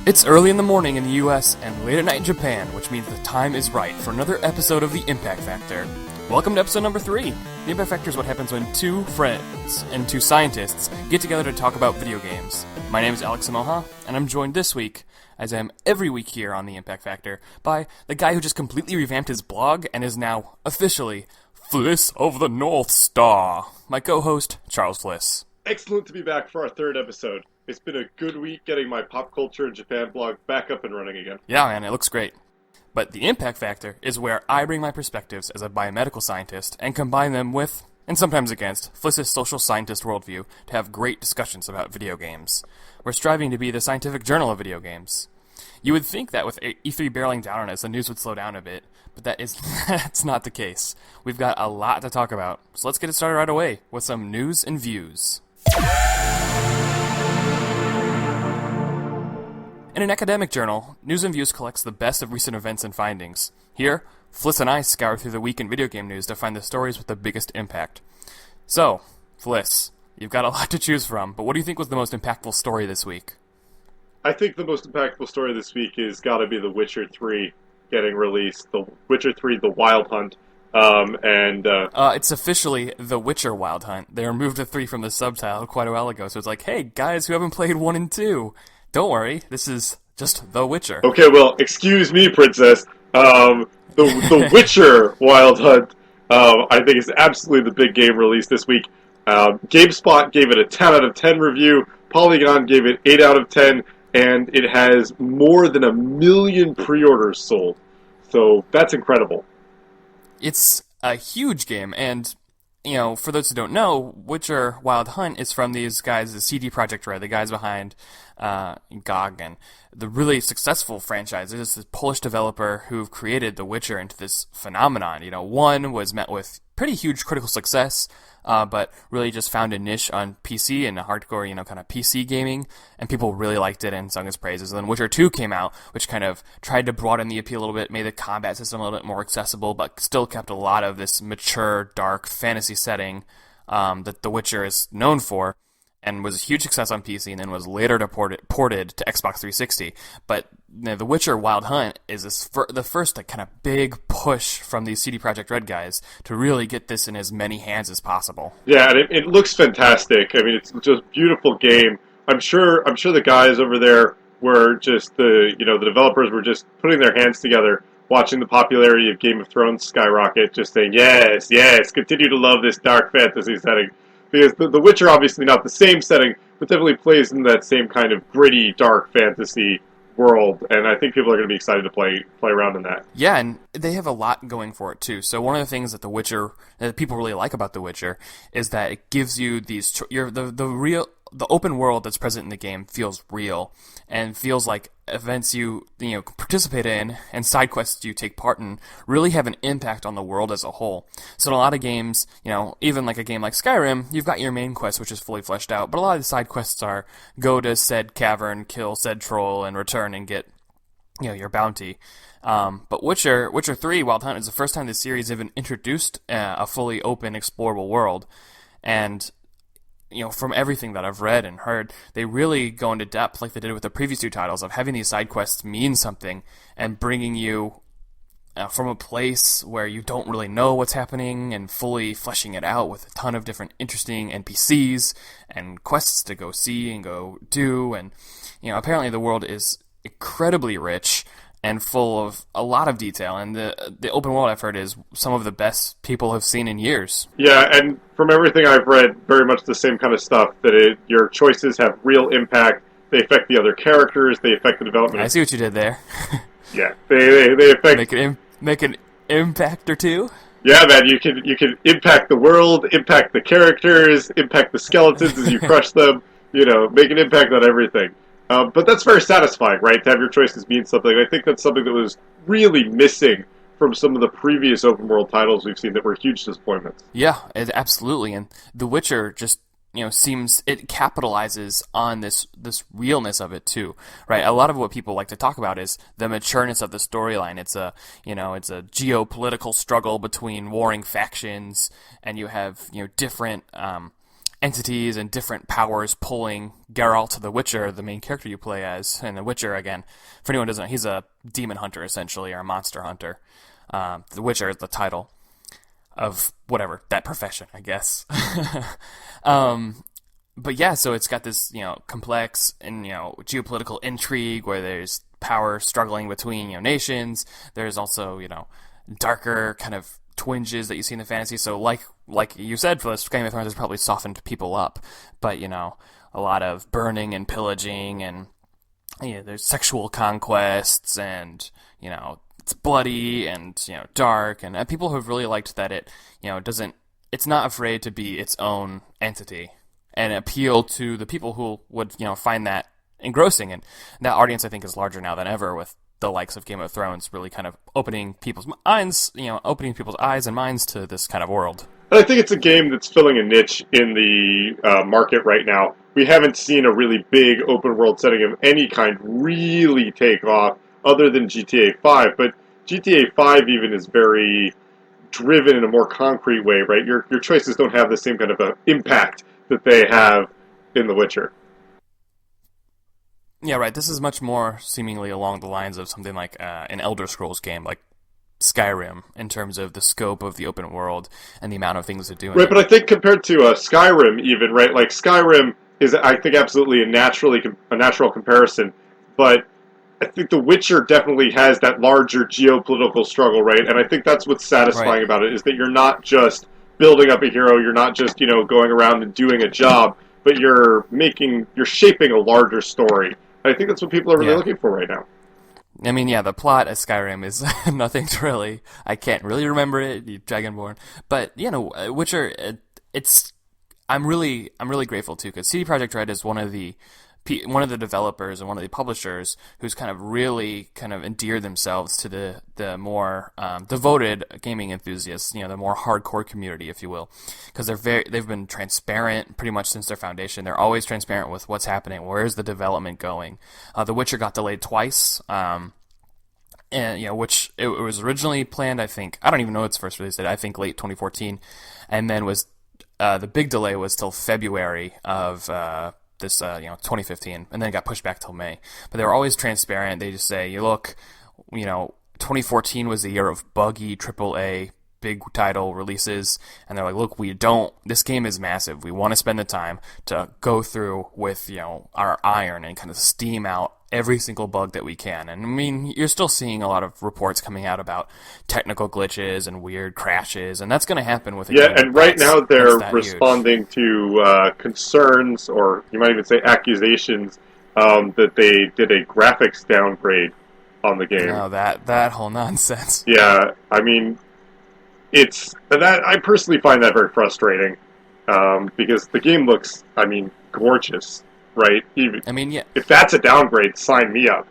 It's early in the morning in the US and late at night in Japan, which means the time is right for another episode of The Impact Factor. Welcome to episode number 3. The Impact Factor is what happens when two friends and two scientists get together to talk about video games. My name is Alex Samocha, and I'm joined this week, as I am every week here on The Impact Factor, by the guy who just completely revamped his blog and is now, officially, Fliss of the North Star, my co-host, Charles Fliss. Excellent to be back for our third episode. It's been a good week getting my pop culture and Japan blog back up and running again. Yeah, man, it looks great. But the Impact Factor is where I bring my perspectives as a biomedical scientist and combine them with, and sometimes against, Fliss's social scientist worldview to have great discussions about video games. We're striving to be the scientific journal of video games. You would think that with E3 barreling down on us, the news would slow down a bit, but that's not the case. We've got a lot to talk about, so let's get it started right away with some news and views. In an academic journal, News and Views collects the best of recent events and findings. Here, Fliss and I scour through the week in video game news to find the stories with the biggest impact. So, Fliss, you've got a lot to choose from, but what do you think was the most impactful story this week? I think the most impactful story this week is got to be The Witcher 3 getting released. The Witcher 3, The Wild Hunt. It's officially The Witcher Wild Hunt. They removed the 3 from the subtitle quite a while ago, so it's like, hey, guys who haven't played 1 and 2, don't worry, this is just The Witcher. Okay, well, excuse me, princess. The Witcher Wild Hunt, I think is absolutely the big game release this week. GameSpot gave it a 10 out of 10 review. Polygon gave it 8 out of 10, and it has more than 1 million pre-orders sold. So that's incredible. It's a huge game, and you know, for those who don't know, Witcher Wild Hunt is from these guys, the CD Projekt Red, the guys behind GOG, and the really successful franchise. It is this Polish developer who've created The Witcher into this phenomenon. You know, 1 was met with pretty huge critical success, but really just found a niche on PC and hardcore, kind of PC gaming, and people really liked it and sung its praises. And then Witcher 2 came out, which kind of tried to broaden the appeal a little bit, made the combat system a little bit more accessible, but still kept a lot of this mature, dark fantasy setting that The Witcher is known for, and was a huge success on PC, and then was later ported to Xbox 360. But The Witcher Wild Hunt is the first kind of big push from these CD Projekt Red guys to really get this in as many hands as possible. Yeah, and it looks fantastic. I mean, it's just a beautiful game. I'm sure the guys over there were just the developers were just putting their hands together, watching the popularity of Game of Thrones skyrocket, just saying, yes, continue to love this dark fantasy setting. Because the Witcher, obviously not the same setting, but definitely plays in that same kind of gritty, dark fantasy world, and I think people are going to be excited to play around in that. Yeah, and they have a lot going for it too. So one of the things that that people really like about The Witcher is that it gives you these the open world that's present in the game feels real and feels like events you participate in and side quests you take part in really have an impact on the world as a whole. So in a lot of games, even like a game like Skyrim, you've got your main quest which is fully fleshed out, but a lot of the side quests are go to said cavern, kill said troll, and return and get your bounty. But Witcher 3 Wild Hunt is the first time the series even introduced a fully open, explorable world, and from everything that I've read and heard, they really go into depth like they did with the previous 2 titles of having these side quests mean something and bringing you from a place where you don't really know what's happening and fully fleshing it out with a ton of different interesting NPCs and quests to go see and go do. And, apparently the world is incredibly rich and full of a lot of detail, and the open world I've heard is some of the best people have seen in years. Yeah, and from everything I've read, very much the same kind of stuff, that your choices have real impact, they affect the other characters, they affect the development. I see what you did there. Yeah, they affect... Make an impact or two? Yeah, man, you can impact the world, impact the characters, impact the skeletons as you crush them, make an impact on everything. But that's very satisfying, right? To have your choices mean something. I think that's something that was really missing from some of the previous open world titles we've seen that were huge disappointments. Yeah, absolutely. And The Witcher just seems it capitalizes on this realness of it too, right? A lot of what people like to talk about is the matureness of the storyline. It's a geopolitical struggle between warring factions, and you have different entities and different powers pulling Geralt, the Witcher, the main character you play as. And the Witcher, again, for anyone who doesn't know, he's a demon hunter, essentially, or a monster hunter. The Witcher is the title of whatever, that profession, I guess. But yeah, so it's got this, complex and, geopolitical intrigue where there's power struggling between, nations. There's also, darker kind of twinges that you see in the fantasy. So like you said, Fliss, Game of Thrones has probably softened people up. But, a lot of burning and pillaging and, there's sexual conquests and, it's bloody and, dark. And people have really liked that it, it's not afraid to be its own entity and appeal to the people who would, find that engrossing. And that audience, I think, is larger now than ever with the likes of Game of Thrones really kind of opening people's eyes and minds to this kind of world. And I think it's a game that's filling a niche in the market right now. We haven't seen a really big open world setting of any kind really take off other than GTA 5. But GTA 5 even is very driven in a more concrete way, right? Your choices don't have the same kind of impact that they have in The Witcher. Yeah, right. This is much more seemingly along the lines of something like an Elder Scrolls game, like Skyrim, in terms of the scope of the open world and the amount of things to do. Right, but I think compared to Skyrim, even, right, like Skyrim is, I think, absolutely a natural comparison, but I think The Witcher definitely has that larger geopolitical struggle, right? And I think that's what's satisfying about it, is that you're not just building up a hero, you're not just, going around and doing a job, but you're shaping a larger story. And I think that's what people are really looking for right now. I mean, the plot of Skyrim is nothing to really, I can't really remember it, Dragonborn, but, Witcher, I'm really grateful too, because CD Projekt Red is one of the developers and one of the publishers who's kind of really kind of endeared themselves to the more devoted gaming enthusiasts, the more hardcore community, if you will, because they've been transparent pretty much since their foundation. They're always transparent with what's happening, where's the development going. The Witcher got delayed twice, and which it was originally planned. I don't even know its first release date. I think late 2014, and then was the big delay was till February of 2015, and then it got pushed back till May. But they were always transparent. They just say, look, 2014 was the year of buggy AAA big title releases, and they're like, look, this game is massive. We want to spend the time to go through with, our iron and kind of steam out every single bug that we can. And I mean, you're still seeing a lot of reports coming out about technical glitches and weird crashes, and that's going to happen with a game. And right now they're responding to concerns, or you might even say accusations, that they did a graphics downgrade on the game. No, that whole nonsense. Yeah, I mean, I personally find that very frustrating, because the game looks, gorgeous. Right? If that's a downgrade, sign me up.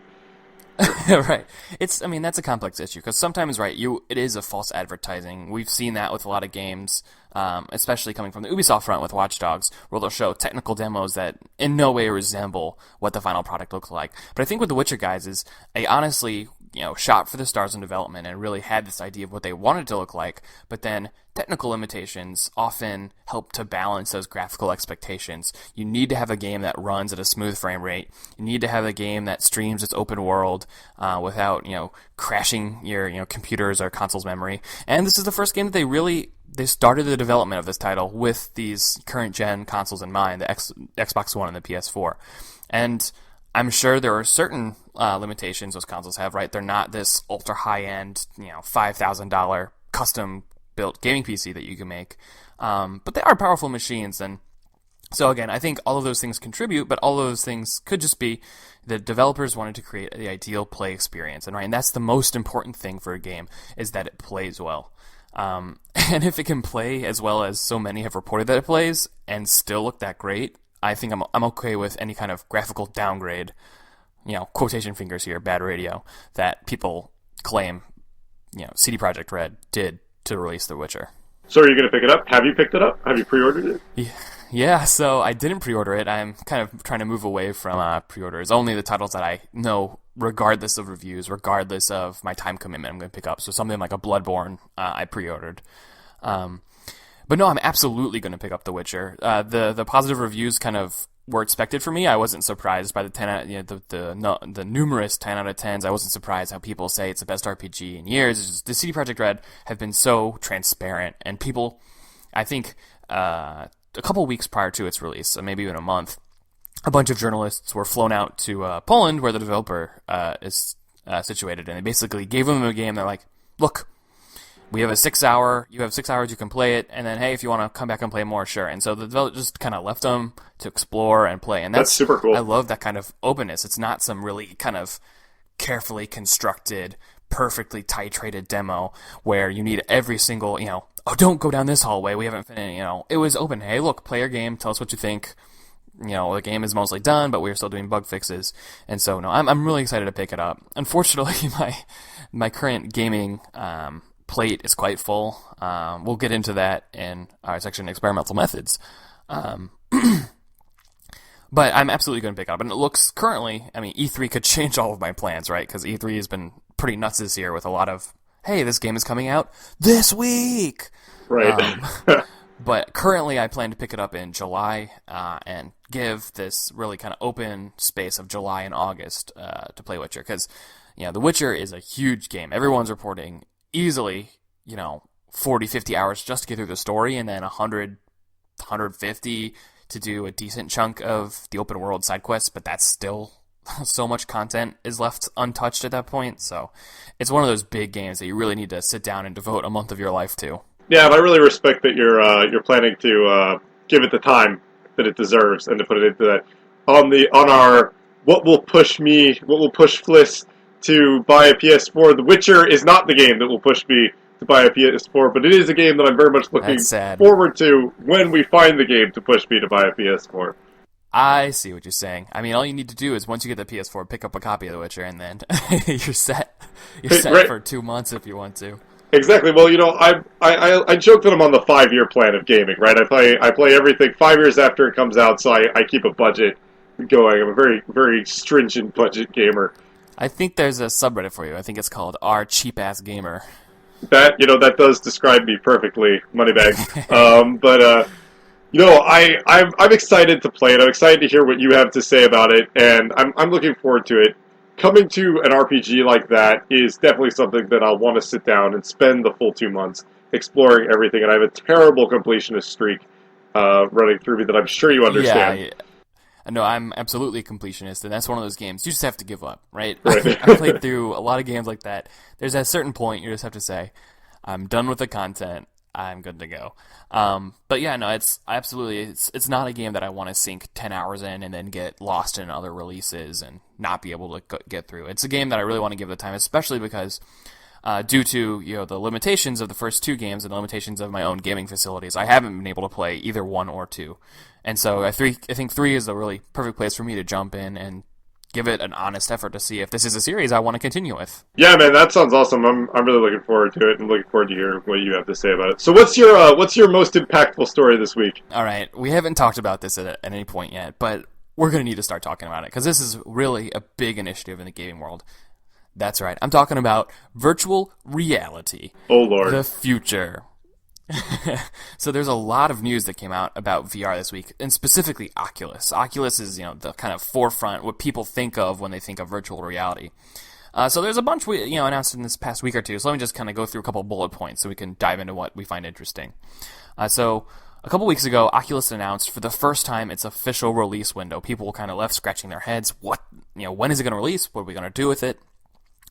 Right. That's a complex issue, because sometimes, right, it is a false advertising. We've seen that with a lot of games, especially coming from the Ubisoft front with Watch Dogs, where they'll show technical demos that in no way resemble what the final product looks like. But I think with the Witcher guys is they honestly, shot for the stars in development and really had this idea of what they wanted to look like, but then technical limitations often help to balance those graphical expectations. You need to have a game that runs at a smooth frame rate. You need to have a game that streams its open world without, crashing your computers or console's memory. And this is the first game that they started the development of this title with these current gen consoles in mind, the Xbox One and the PS4. And I'm sure there are certain limitations those consoles have, right? They're not this ultra high-end, $5,000 custom-built gaming PC that you can make. But they are powerful machines. And so again, I think all of those things contribute, but all of those things could just be the developers wanted to create the ideal play experience. And that's the most important thing for a game, is that it plays well. And if it can play as well as so many have reported that it plays and still look that great, I think I'm okay with any kind of graphical downgrade, quotation fingers here, bad radio, that people claim, CD Projekt Red did to release The Witcher. So are you going to pick it up? Have you picked it up? Have you pre-ordered it? Yeah, so I didn't pre-order it. I'm kind of trying to move away from pre-orders. Only the titles that I know, regardless of reviews, regardless of my time commitment, I'm going to pick up. So something like a Bloodborne, I pre-ordered. But no, I'm absolutely going to pick up The Witcher. The positive reviews kind of were expected for me. I wasn't surprised by the 10 out, the numerous 10 out of 10s. I wasn't surprised how people say it's the best RPG in years. It's just, the CD Projekt Red have been so transparent, and people, I think, a couple weeks prior to its release, so maybe even a month, a bunch of journalists were flown out to Poland, where the developer is situated, and they basically gave them a game. They're like, look, we have you have 6 hours, you can play it, and then, hey, if you want to come back and play more, sure. And so the developer just kind of left them to explore and play. And that's super cool. I love that kind of openness. It's not some really kind of carefully constructed, perfectly titrated demo where you need every single, oh, don't go down this hallway, we haven't finished, It was open. Hey, look, play your game, tell us what you think. The game is mostly done, but we're still doing bug fixes. And so, no, I'm really excited to pick it up. Unfortunately, my current gaming plate is quite full. We'll get into that in our section, Experimental Methods. But I'm absolutely going to pick it up. And it looks currently, E3 could change all of my plans, right? Because E3 has been pretty nuts this year with a lot of, hey, this game is coming out this week! Right. But currently I plan to pick it up in July and give this really kind of open space of July and August to play Witcher. Because, The Witcher is a huge game. Everyone's reporting easily, 40, 50 hours just to get through the story, and then 100, 150 to do a decent chunk of the open world side quests, but that's still so much content is left untouched at that point. So it's one of those big games that you really need to sit down and devote a month of your life to. Yeah, and I really respect that you're planning to give it the time that it deserves and to put it into that. On our what will push Fliss to buy a PS4. The Witcher is not the game that will push me to buy a PS4, but it is a game that I'm very much looking forward to when we find the game to push me to buy a PS4. I see what you're saying. All you need to do is once you get the PS4, pick up a copy of The Witcher, and then you're set. You're set right. for 2 months if you want to. Exactly. Well, I joke that I'm on the 5-year plan of gaming, right? I play everything 5 years after it comes out, so I keep a budget going. I'm a very, very stringent budget gamer. I think there's a subreddit for you. I think it's called R Cheap Ass Gamer. That does describe me perfectly, Moneybag. I'm excited to play it. I'm excited to hear what you have to say about it, and I'm looking forward to it. Coming to an RPG like that is definitely something that I'll want to sit down and spend the full 2 months exploring everything. And I have a terrible completionist streak running through me that I'm sure you understand. Yeah. No, I'm absolutely a completionist, and that's one of those games you just have to give up, right? Right. I played through a lot of games like that. There's a certain point you just have to say, I'm done with the content. I'm good to go. But yeah, no, it's not a game that I want to sink 10 hours in and then get lost in other releases and not be able to get through. It's a game that I really want to give the time, especially because due to the limitations of the first 2 games and the limitations of my own gaming facilities, I haven't been able to play either 1 or 2. And so I think 3 is a really perfect place for me to jump in and give it an honest effort to see if this is a series I want to continue with. Yeah, man, that sounds awesome. I'm really looking forward to it and looking forward to hear what you have to say about it. So what's your most impactful story this week? All right, we haven't talked about this at any point yet, but we're going to need to start talking about it because this is really a big initiative in the gaming world. That's right. I'm talking about virtual reality. Oh, Lord. The future. So there's a lot of news that came out about VR this week, and specifically Oculus. Oculus is, the kind of forefront, what people think of when they think of virtual reality. So there's a bunch we, announced in this past week or two, so let me just kind of go through a couple bullet points so we can dive into what we find interesting. So a couple weeks ago, Oculus announced for the first time its official release window. People kind of left scratching their heads. What, when is it going to release? What are we going to do with it?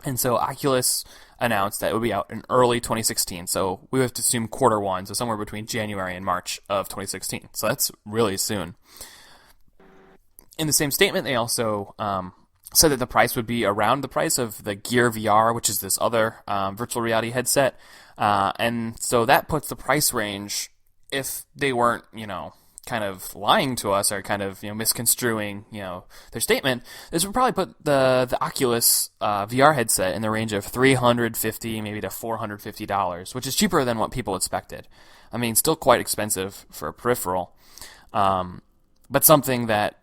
And so Oculus announced that it would be out in early 2016. So we have to assume Q1, so somewhere between January and March of 2016. So that's really soon. In the same statement, they also said that the price would be around the price of the Gear VR, which is this other virtual reality headset. And so that puts the price range, if they weren't, kind of lying to us or kind of misconstruing their statement, this would probably put the Oculus VR headset in the range of $350 maybe to $450, which is cheaper than what people expected. Still quite expensive for a peripheral, but something that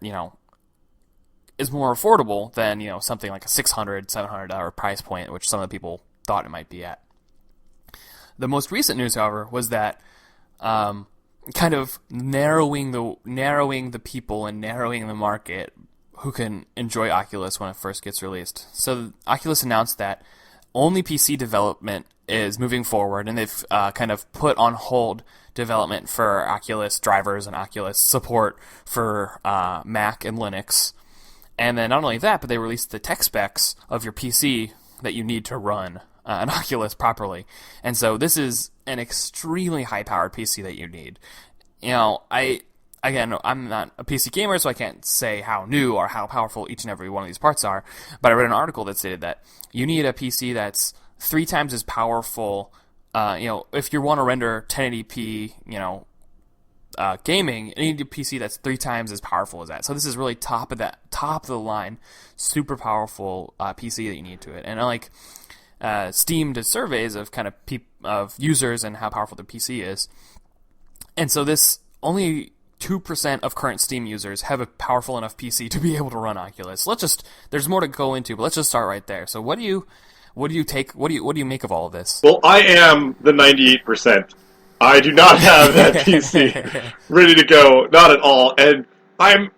is more affordable than something like a $600, $700 price point, which some of the people thought it might be at. The most recent news, however, was that kind of narrowing the people and narrowing the market who can enjoy Oculus when it first gets released. So Oculus announced that only PC development is moving forward, and they've kind of put on hold development for Oculus drivers and Oculus support for Mac and Linux. And then not only that, but they released the tech specs of your PC that you need to run an Oculus properly. And so this is an extremely high-powered PC that you need. You know, I'm not a PC gamer, so I can't say how new or how powerful each and every one of these parts are, but I read an article that stated that you need a PC that's 3 times as powerful. If you want to render 1080p, gaming, you need a PC that's 3 times as powerful as that. So this is really top of the line, super powerful PC that you need to it. And Steam did surveys of kind of of users and how powerful the PC is, and so this only 2% of current Steam users have a powerful enough PC to be able to run Oculus. There's more to go into, but let's just start right there. So what do you make of all of this? Well, I am the 98%. I do not have that PC ready to go, not at all. And I'm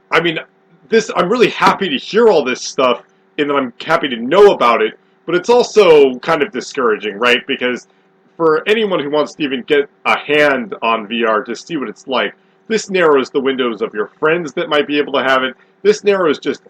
really happy to hear all this stuff, and I'm happy to know about it, but it's also kind of discouraging, right? Because for anyone who wants to even get a hand on VR to see what it's like, this narrows the windows of your friends that might be able to have it. This narrows just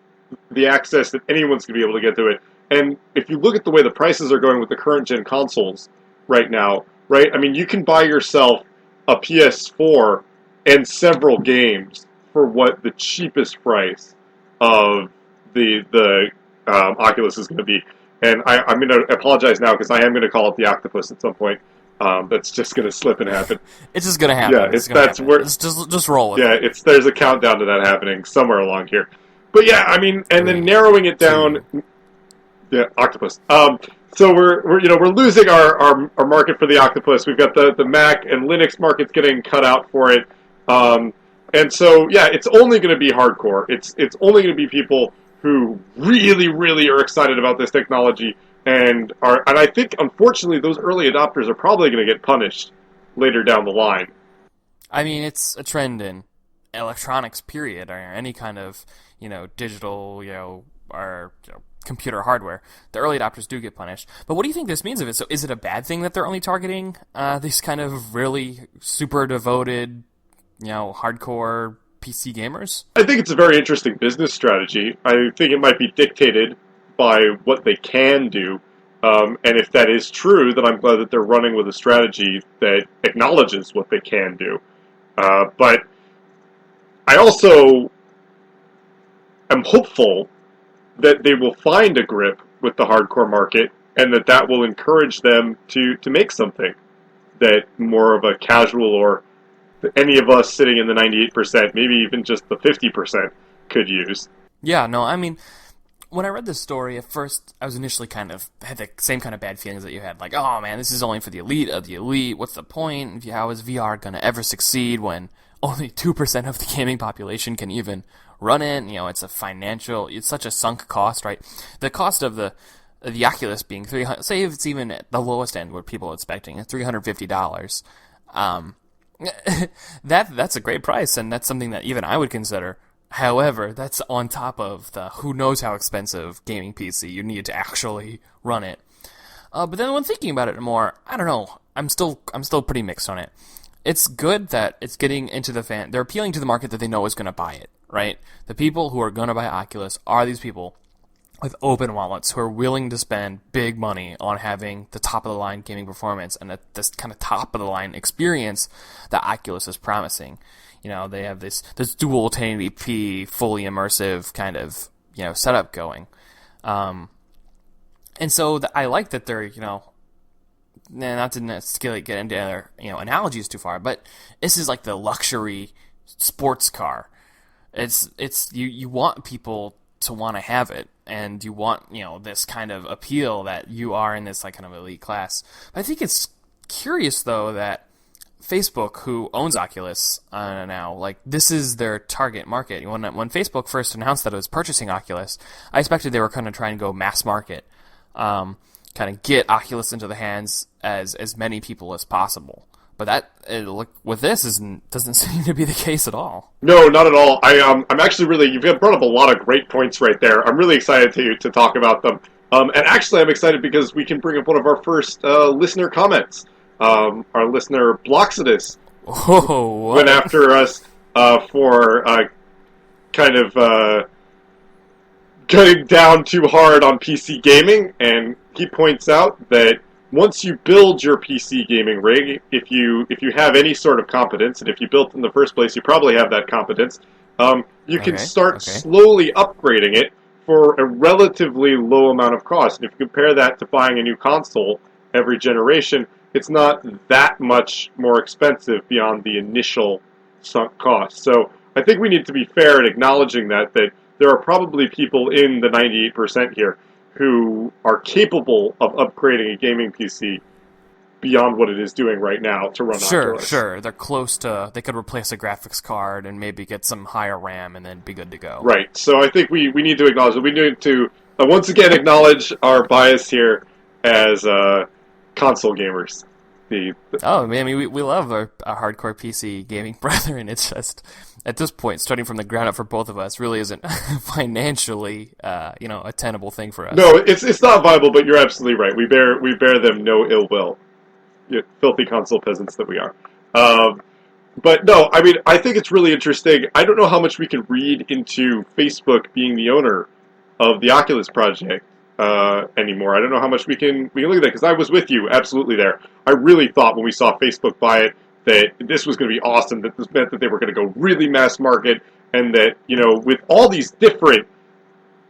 the access that anyone's going to be able to get to it. And if you look at the way the prices are going with the current gen consoles right now, right? I mean, you can buy yourself a PS4 and several games for what the cheapest price of the Oculus is going to be. And I'm going to apologize now because I am going to call it the Octopus at some point. That's just going to slip and happen. It's just going to happen. Yeah, just roll with it. Yeah, there's a countdown to that happening somewhere along here. But yeah, I mean, and then narrowing it down. Yeah, Octopus. So we're losing our market for the Octopus. We've got the Mac and Linux markets getting cut out for it. And so yeah, it's only going to be hardcore. It's only going to be people who really, really are excited about this technology and I think unfortunately those early adopters are probably going to get punished later down the line. I mean, it's a trend in electronics, period, or any kind of digital, or computer hardware. The early adopters do get punished. But what do you think this means of it? So is it a bad thing that they're only targeting these kind of really super devoted, hardcore PC gamers? I think it's a very interesting business strategy. I think it might be dictated by what they can do. And if that is true, then I'm glad that they're running with a strategy that acknowledges what they can do. But I also am hopeful that they will find a grip with the hardcore market and that will encourage them to make something that more of a casual or any of us sitting in the 98%, maybe even just the 50% could use. Yeah, no, I mean, when I read this story, at first, I was initially had the same kind of bad feelings that you had. Like, oh man, this is only for the elite of the elite. What's the point? How is VR going to ever succeed when only 2% of the gaming population can even run it? It's such a sunk cost, right? The cost of the Oculus being $300, say if it's even at the lowest end what people are expecting, $350. That's a great price, and that's something that even I would consider. However, that's on top of the who knows how expensive gaming PC you need to actually run it. But then when thinking about it more, I don't know. I'm still pretty mixed on it. It's good that it's getting into they're appealing to the market that they know is going to buy it, right? The people who are going to buy Oculus are these people with open wallets who are willing to spend big money on having the top-of-the-line gaming performance and this kind of top-of-the-line experience that Oculus is promising. They have this dual 1080p, fully immersive kind of, setup going. And so I like that they're, not to necessarily get into other, analogies too far, but this is like the luxury sports car. It's you want people to want to have it, and you want, this kind of appeal that you are in this like kind of elite class. But I think it's curious though that Facebook, who owns Oculus now, like this is their target market. When Facebook first announced that it was purchasing Oculus, I expected they were going to try and go mass market, kind of get Oculus into the hands as many people as possible. But that look with this doesn't seem to be the case at all. No, not at all. I'm actually really, you've brought up a lot of great points right there. I'm really excited to talk about them. And actually, I'm excited because we can bring up one of our first listener comments. Our listener Bloxidus went after us for kind of cutting down too hard on PC gaming, and he points out that once you build your PC gaming rig, if you have any sort of competence, and if you built it in the first place, you probably have that competence, you can start slowly upgrading it for a relatively low amount of cost. And if you compare that to buying a new console every generation, it's not that much more expensive beyond the initial sunk cost. So I think we need to be fair in acknowledging that there are probably people in the 98% here who are capable of upgrading a gaming PC beyond what it is doing right now to run Oculus. Sure. They're close to, they could replace a graphics card and maybe get some higher RAM and then be good to go. Right. So I think we need to acknowledge that. We need to, once again, acknowledge our bias here as console gamers. We love our hardcore PC gaming brethren. It's just, at this point, starting from the ground up for both of us really isn't financially, a tenable thing for us. No, it's not viable. But you're absolutely right. We bear them no ill will, filthy console peasants that we are. But no, I mean, I think it's really interesting. I don't know how much we can read into Facebook being the owner of the Oculus project anymore. I don't know how much we can look at that, because I was with you absolutely there. I really thought when we saw Facebook buy it that this was going to be awesome, that this meant that they were going to go really mass market, and that, with all these different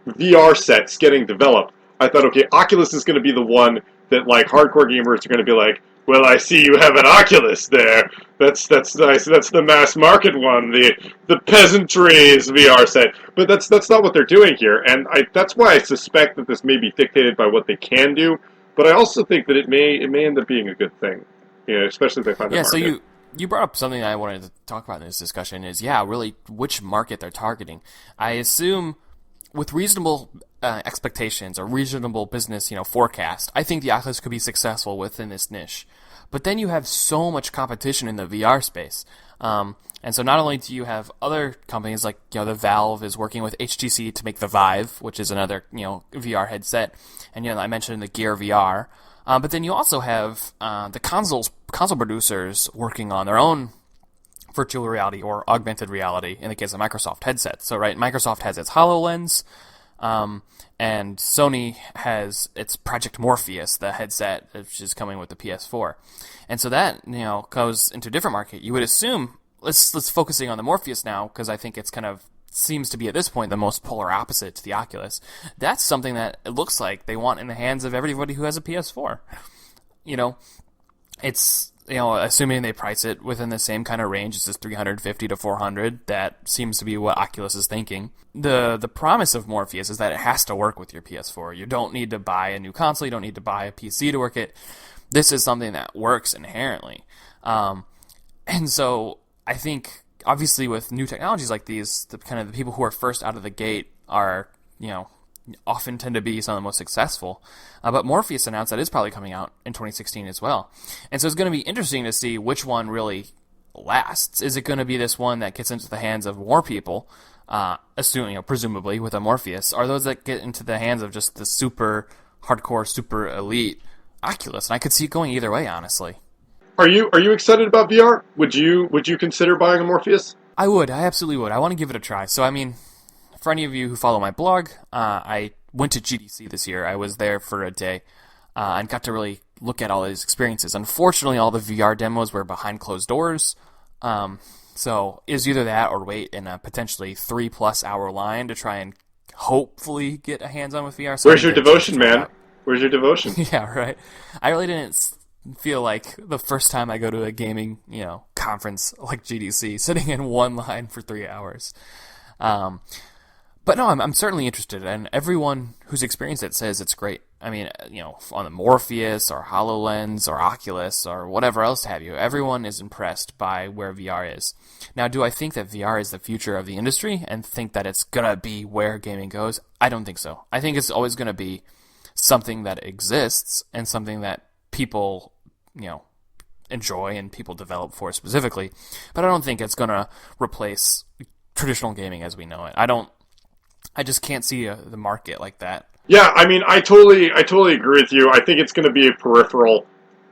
VR sets getting developed, I thought, okay, Oculus is going to be the one that, like, hardcore gamers are going to be like, well, I see you have an Oculus there. That's nice. That's the mass market one, the peasantry's VR set. But that's not what they're doing here, and that's why I suspect that this may be dictated by what they can do. But I also think that it may end up being a good thing, especially if they find the market. So you brought up something I wanted to talk about in this discussion is, really which market they're targeting. I assume with reasonable expectations or reasonable business, forecast, I think the Oculus could be successful within this niche. But then you have so much competition in the VR space. And so not only do you have other companies like, the Valve is working with HTC to make the Vive, which is another, VR headset. And, I mentioned the Gear VR. But then you also have the console producers working on their own virtual reality or augmented reality in the case of Microsoft headsets. So, right, Microsoft has its HoloLens, and Sony has its Project Morpheus, the headset, which is coming with the PS4. And so that, goes into a different market. You would assume, let's focusing on the Morpheus now, because I think it's kind of seems to be at this point the most polar opposite to the Oculus. That's something that it looks like they want in the hands of everybody who has a PS4. It's, assuming they price it within the same kind of range, it's just $350 to $400. That seems to be what Oculus is thinking. The promise of Morpheus is that it has to work with your PS4. You don't need to buy a new console. You don't need to buy a PC to work it. This is something that works inherently. And so I think, obviously, with new technologies like these, the people who are first out of the gate are, often tend to be some of the most successful. But Morpheus announced that it's probably coming out in 2016 as well. And so it's going to be interesting to see which one really lasts. Is it going to be this one that gets into the hands of more people, presumably with a Morpheus? Are those that get into the hands of just the super hardcore, super elite Oculus? And I could see it going either way, honestly. Are you excited about VR? Would you consider buying a Morpheus? I would. I absolutely would. I want to give it a try. So, I mean, for any of you who follow my blog, I went to GDC this year. I was there for a day and got to really look at all these experiences. Unfortunately, all the VR demos were behind closed doors. So it was either that or wait in a potentially 3+ hour line to try and hopefully get a hands-on with VR. So where's your devotion, man? Where's your devotion? Yeah, right. I really didn't feel like the first time I go to a gaming, conference like GDC, sitting in one line for 3 hours. But no, I'm certainly interested, and everyone who's experienced it says it's great. I mean, on the Morpheus or HoloLens or Oculus or whatever else have you, everyone is impressed by where VR is. Now, do I think that VR is the future of the industry and think that it's going to be where gaming goes? I don't think so. I think it's always going to be something that exists and something that people, enjoy and people develop for specifically. But I don't think it's going to replace traditional gaming as we know it. I just can't see the market like that. Yeah, I mean, I totally agree with you. I think it's going to be a peripheral,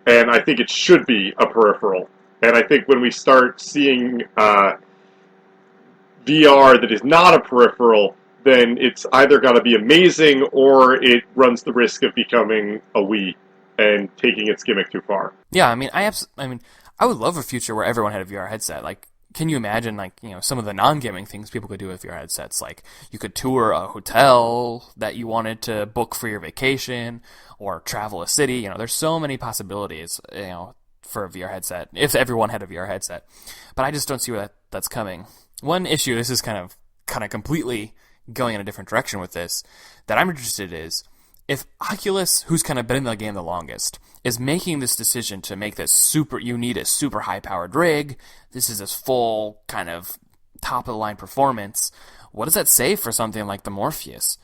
and I think it should be a peripheral. And I think when we start seeing VR that is not a peripheral, then it's either got to be amazing or it runs the risk of becoming a Wii and taking its gimmick too far. Yeah, I mean, I would love a future where everyone had a VR headset. Like, can you imagine, like, you know, some of the non-gaming things people could do with VR headsets? Like, you could tour a hotel that you wanted to book for your vacation, or travel a city. You know, there's so many possibilities, you know, for a VR headset, if everyone had a VR headset. But I just don't see where that's coming. One issue, this is kind of completely going in a different direction with this, that I'm interested is, if Oculus, who's kind of been in the game the longest, is making this decision to make this you need a super high-powered rig, this is this full kind of top-of-the-line performance, what does that say for something like the Morpheus?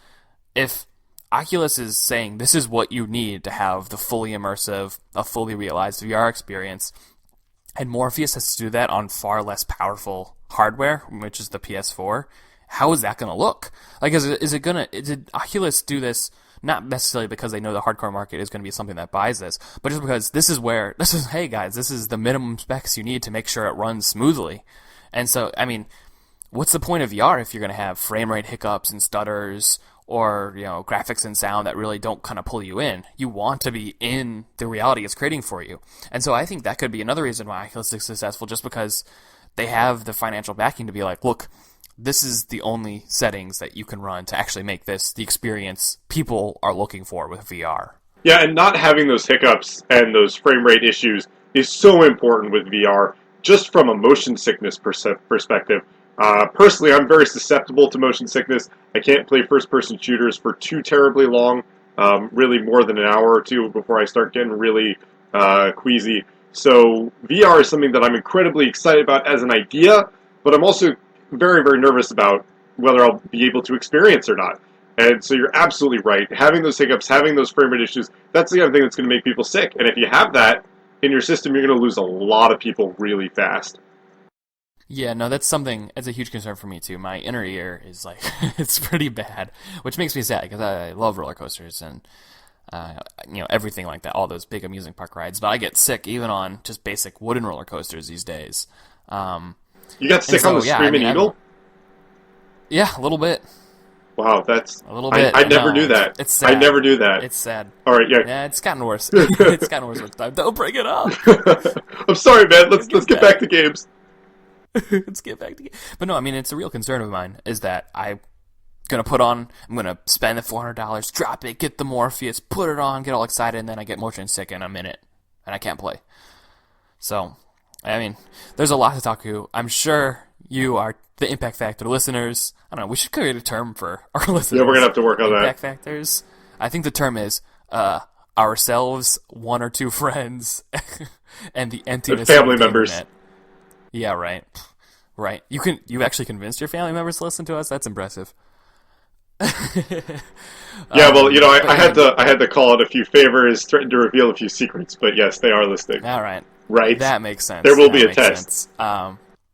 If Oculus is saying this is what you need to have the fully immersive, a fully realized VR experience, and Morpheus has to do that on far less powerful hardware, which is the PS4, how is that going to look? Like, did Oculus do this not necessarily because they know the hardcore market is going to be something that buys this, but just because hey guys, this is the minimum specs you need to make sure it runs smoothly. And so, I mean, what's the point of VR if you're going to have frame rate hiccups and stutters, or, you know, graphics and sound that really don't kind of pull you in? You want to be in the reality it's creating for you. And so I think that could be another reason why Oculus is successful, just because they have the financial backing to be like, look, this is the only settings that you can run to actually make this the experience people are looking for with VR. Yeah, and not having those hiccups and those frame rate issues is so important with VR, just from a motion sickness perspective. Personally, I'm very susceptible to motion sickness. I can't play first-person shooters for too terribly long, really more than an hour or two before I start getting really queasy. So VR is something that I'm incredibly excited about as an idea, but I'm also very, very nervous about whether I'll be able to experience or not. And so you're absolutely right. Having those hiccups, having those frame rate issues, that's the kind of thing that's going to make people sick. And if you have that in your system, you're going to lose a lot of people really fast. Yeah, no, that's a huge concern for me too. My inner ear is like, it's pretty bad, which makes me sad because I love roller coasters and, you know, everything like that, all those big amusement park rides. But I get sick even on just basic wooden roller coasters these days. You got sick on the Screaming Eagle? Yeah, a little bit. Wow, that's a little bit. I never knew that. It's sad. I never knew that. It's sad. All right, yeah. Yeah, it's gotten worse. It's gotten worse with time. Don't bring it up. I'm sorry, man. Let's get back to games. Let's get back to games. But no, I mean, it's a real concern of mine is that I'm going to spend the $400, drop it, get the Morpheus, put it on, get all excited, and then I get motion sick in a minute, and I can't play. So, I mean, there's a lot to talk to. I'm sure you are the Impact Factor listeners. I don't know, we should create a term for our listeners. Yeah, we're going to have to work on that. Impact Factors. I think the term is ourselves, one or two friends, and the emptiness family of the members. Internet. Yeah, right. Right. You actually convinced your family members to listen to us? That's impressive. Yeah, well, you know, I had to call out a few favors, threaten to reveal a few secrets, but yes, they are listening. All right. Right. That makes sense. There will be a test.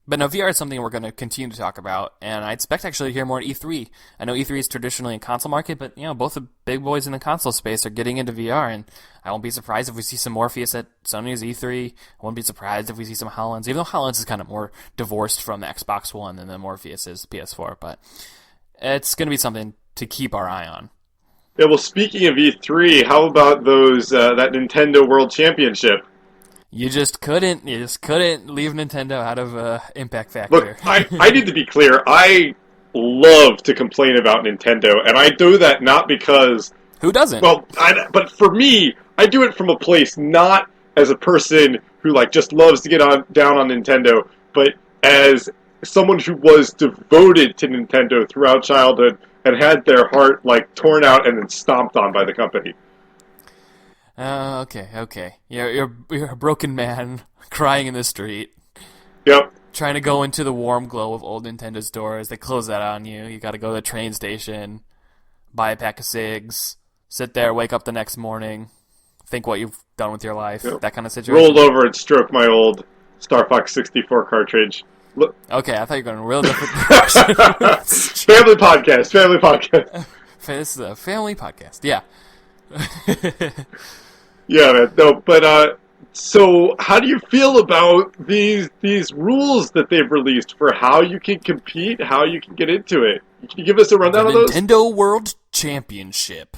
But no, VR is something we're going to continue to talk about, and I expect actually to hear more at E3. I know E3 is traditionally a console market, but you know, both the big boys in the console space are getting into VR, and I won't be surprised if we see some Morpheus at Sony's E3. I won't be surprised if we see some HoloLens, even though HoloLens is kind of more divorced from the Xbox One than the Morpheus is PS4, but it's going to be something to keep our eye on. Yeah, well, speaking of E3, how about those that Nintendo World Championship? You just couldn't leave Nintendo out of Impact Factor. Look, I need to be clear. I love to complain about Nintendo, and I do that not because... Who doesn't? Well, but for me, I do it from a place not as a person who like just loves to get down on Nintendo, but as someone who was devoted to Nintendo throughout childhood and had their heart like torn out and then stomped on by the company. Okay. You're a broken man crying in the street. Yep. Trying to go into the warm glow of old Nintendo stores. They close that on you. You got to go to the train station, buy a pack of cigs, sit there, wake up the next morning, think what you've done with your life, Yep. that kind of situation. Rolled over and stroked my old Star Fox 64 cartridge. Look. Okay, I thought you were going in a real different direction. Family podcast. This is a family podcast. Yeah. Yeah, man. No, but so how do you feel about these rules that they've released for how you can compete, how you can get into it? Can you give us a rundown of those? Nintendo World Championship.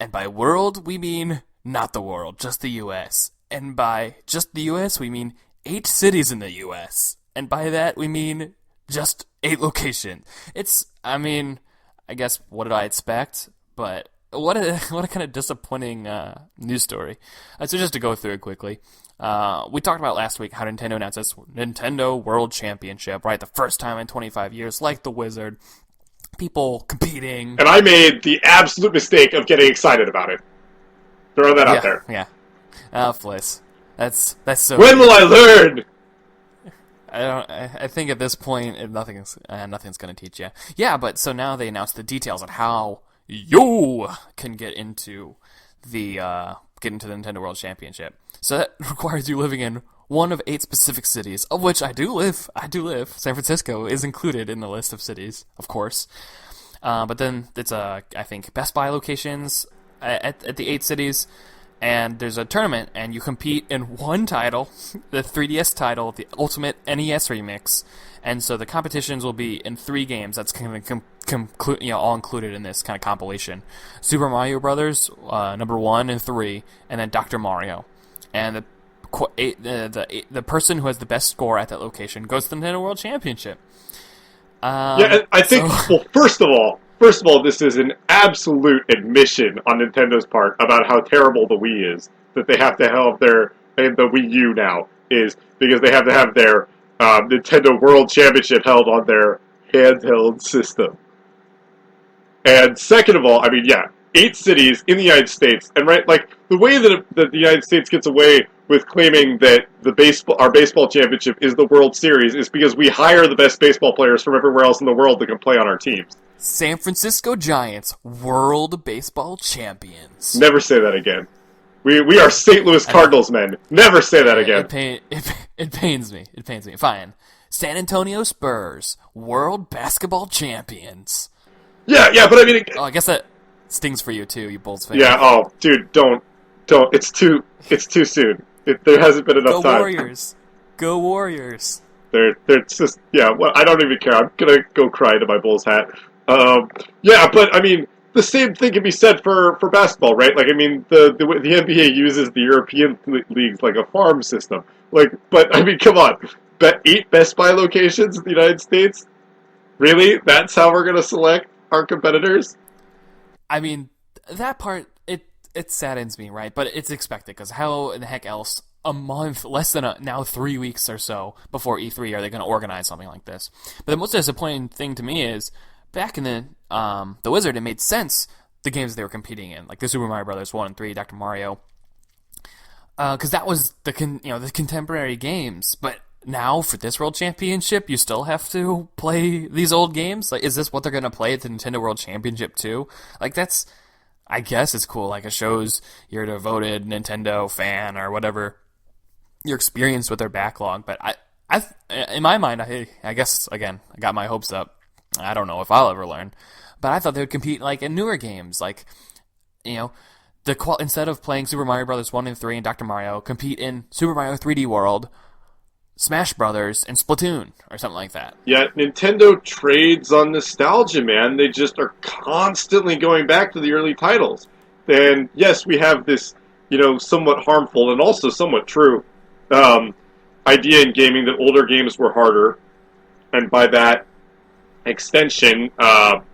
And by world, we mean not the world, just the U.S. And by just the U.S., we mean 8 cities in the U.S. And by that, we mean just 8 locations. I guess, what did I expect? But what a kind of disappointing news story. So just to go through it quickly, we talked about last week how Nintendo announced this Nintendo World Championship, right? The first time in 25 years, like the Wizard. People competing. And I made the absolute mistake of getting excited about it. Throw that out there. Yeah. Fliss. That's so. When will I learn? I think at this point nothing's going to teach you. Yeah, but so now they announced the details on how you can get into the Nintendo World Championship. So that requires you living in one of 8 specific cities, of which I do live. San Francisco is included in the list of cities, of course. But then it's I think Best Buy locations at the 8 cities. And there's a tournament, and you compete in one title, the 3DS title, the Ultimate NES Remix. And so the competitions will be in 3 games. That's kind of all included in this kind of compilation. Super Mario Brothers, number 1 and 3, and then Dr. Mario. And the person who has the best score at that location goes to the Nintendo World Championship. Yeah, I think. Well, first of all, this is an absolute admission on Nintendo's part about how terrible the Wii is. That they have to have the Wii U now is because they have to have their Nintendo World Championship held on their handheld system. And second of all, 8 cities in the United States, and right, like the way that the United States gets away with claiming that our baseball championship is the World Series is because we hire the best baseball players from everywhere else in the world that can play on our teams. San Francisco Giants, World Baseball Champions. Never say that again. We are St. Louis Cardinals men. Never say that again. It pains me. Fine. San Antonio Spurs, World Basketball Champions. Yeah, but I guess that stings for you too, you Bulls fan. Yeah. Oh, dude, don't. It's too soon. There hasn't been enough time. Go Warriors. They're just Well, I don't even care. I'm gonna go cry into my Bulls hat. But the same thing can be said for basketball, right? Like, the NBA uses the European leagues like a farm system. Like, but come on, 8 Best Buy locations in the United States. Really? That's how we're gonna select our competitors? That part it saddens me, right? But it's expected because how in the heck else? A month, less than now 3 weeks or so before E3 are they going to organize something like this? But the most disappointing thing to me is back in the Wizard, it made sense the games they were competing in, like the Super Mario Brothers 1 and 3, Dr. Mario, because that was the contemporary games. But now for this World Championship, you still have to play these old games. Like, is this what they're going to play at the Nintendo World Championship too? Like, I guess it's cool. Like, it shows you're a devoted Nintendo fan or whatever you're experienced with their backlog. But I in my mind, I guess again, I got my hopes up. I don't know if I'll ever learn, but I thought they would compete like in newer games, like instead of playing Super Mario Brothers 1 and 3 and Dr. Mario, compete in Super Mario 3D World, Smash Brothers, and Splatoon or something like that. Yeah, Nintendo trades on nostalgia, man. They just are constantly going back to the early titles. And yes, we have this, somewhat harmful and also somewhat true idea in gaming that older games were harder, and by that extension,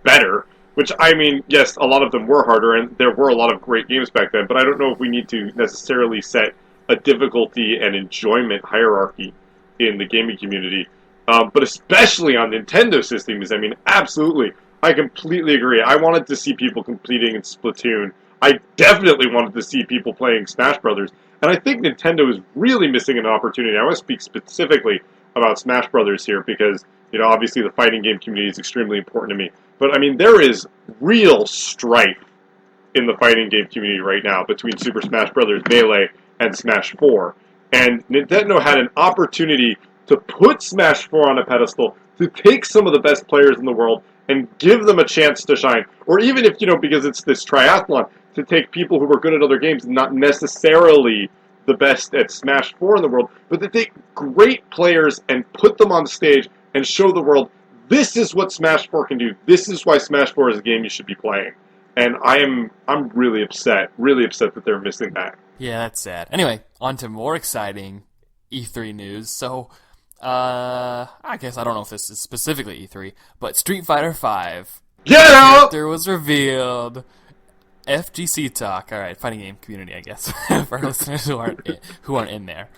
better. Which, yes, a lot of them were harder, and there were a lot of great games back then, but I don't know if we need to necessarily set a difficulty and enjoyment hierarchy in the gaming community. But especially on Nintendo systems, absolutely. I completely agree. I wanted to see people competing in Splatoon. I definitely wanted to see people playing Smash Brothers. And I think Nintendo is really missing an opportunity. I want to speak specifically about Smash Brothers here because, obviously the fighting game community is extremely important to me. But, there is real strife in the fighting game community right now between Super Smash Bros. Melee and Smash 4. And Nintendo had an opportunity to put Smash 4 on a pedestal, to take some of the best players in the world and give them a chance to shine. Or even if, because it's this triathlon, to take people who were good at other games, not necessarily the best at Smash 4 in the world, but to take great players and put them on stage and show the world, this is what Smash 4 can do. This is why Smash 4 is a game you should be playing. And I'm really upset that they're missing that. Yeah, that's sad. Anyway, on to more exciting E3 news. So, I guess I don't know if this is specifically E3, but Street Fighter V. Yeah! Character was revealed. FGC talk. All right, fighting game community, I guess, for listeners who aren't in there.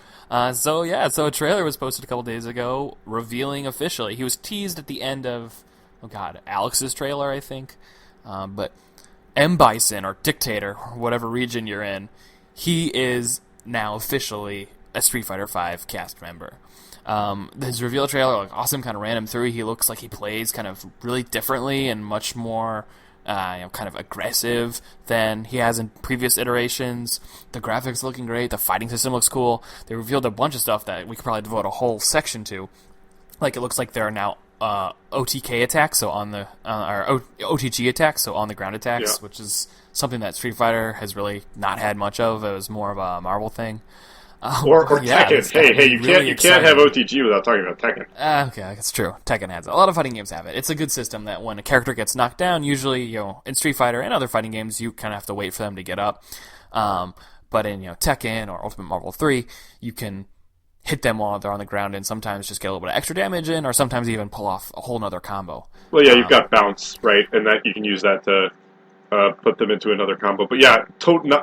So a trailer was posted a couple days ago, revealing officially. He was teased at the end of, Alex's trailer, I think. But M. Bison, or Dictator, or whatever region you're in, he is now officially a Street Fighter V cast member. His reveal trailer, awesome, kind of ran him through. He looks like he plays kind of really differently and much more, kind of aggressive than he has in previous iterations. The graphics looking great. The fighting system looks cool. They revealed a bunch of stuff that we could probably devote a whole section to. It looks like there are now OTK attacks, so on the or OTG attacks, so on the ground attacks, which is something that Street Fighter has really not had much of. It was more of a Marvel thing. Or Tekken. Hey, you can't have OTG without talking about Tekken. Okay, that's true. Tekken has it. A lot of fighting games have it. It's a good system that when a character gets knocked down, usually, in Street Fighter and other fighting games, you kind of have to wait for them to get up. But in, Tekken or Ultimate Marvel 3, you can hit them while they're on the ground and sometimes just get a little bit of extra damage in, or sometimes even pull off a whole nother combo. Well, yeah, you've got bounce, right? And that you can use that to put them into another combo. But yeah,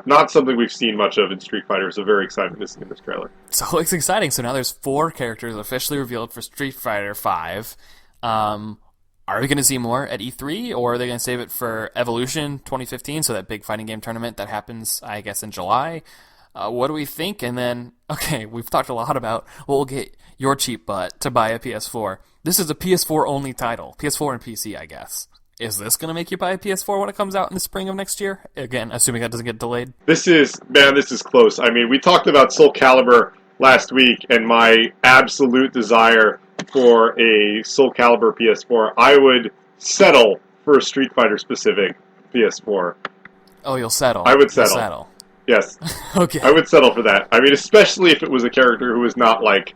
not something we've seen much of in Street Fighter, so very excited to see in this trailer. So it's exciting. So now there's 4 characters officially revealed for Street Fighter V. Are we going to see more at E3, or are they going to save it for Evolution 2015, so that big fighting game tournament that happens, I guess, in July? What do we think? And then, we've talked a lot about, we'll get your cheap butt to buy a PS4. This is a PS4-only title. PS4 and PC, I guess. Is this going to make you buy a PS4 when it comes out in the spring of next year? Again, assuming that doesn't get delayed. This is close. I mean, we talked about Soul Calibur last week and my absolute desire for a Soul Calibur PS4. I would settle for a Street Fighter specific PS4. Oh, you'll settle. I would settle. Yes. Okay. I would settle for that. I mean, especially if it was a character who was not like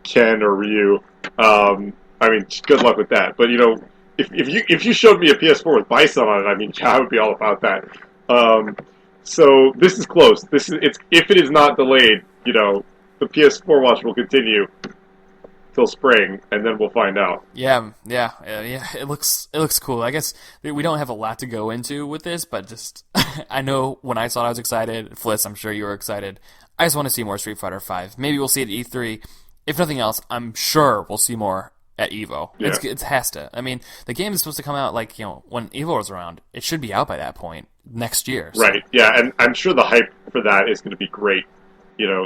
Ken or Ryu. Good luck with that. But, if you showed me a PS4 with Bison on it, I would be all about that. So this is close. If it is not delayed, the PS4 watch will continue till spring, and then we'll find out. Yeah. It looks cool. I guess we don't have a lot to go into with this, but just I know when I saw it, I was excited. Fliss, I'm sure you were excited. I just want to see more Street Fighter V. Maybe we'll see it at E3. If nothing else, I'm sure we'll see more at EVO. Yeah. It has to. I mean, the game is supposed to come out when EVO was around. It should be out by that point next year. So. Right. Yeah, and I'm sure the hype for that is going to be great.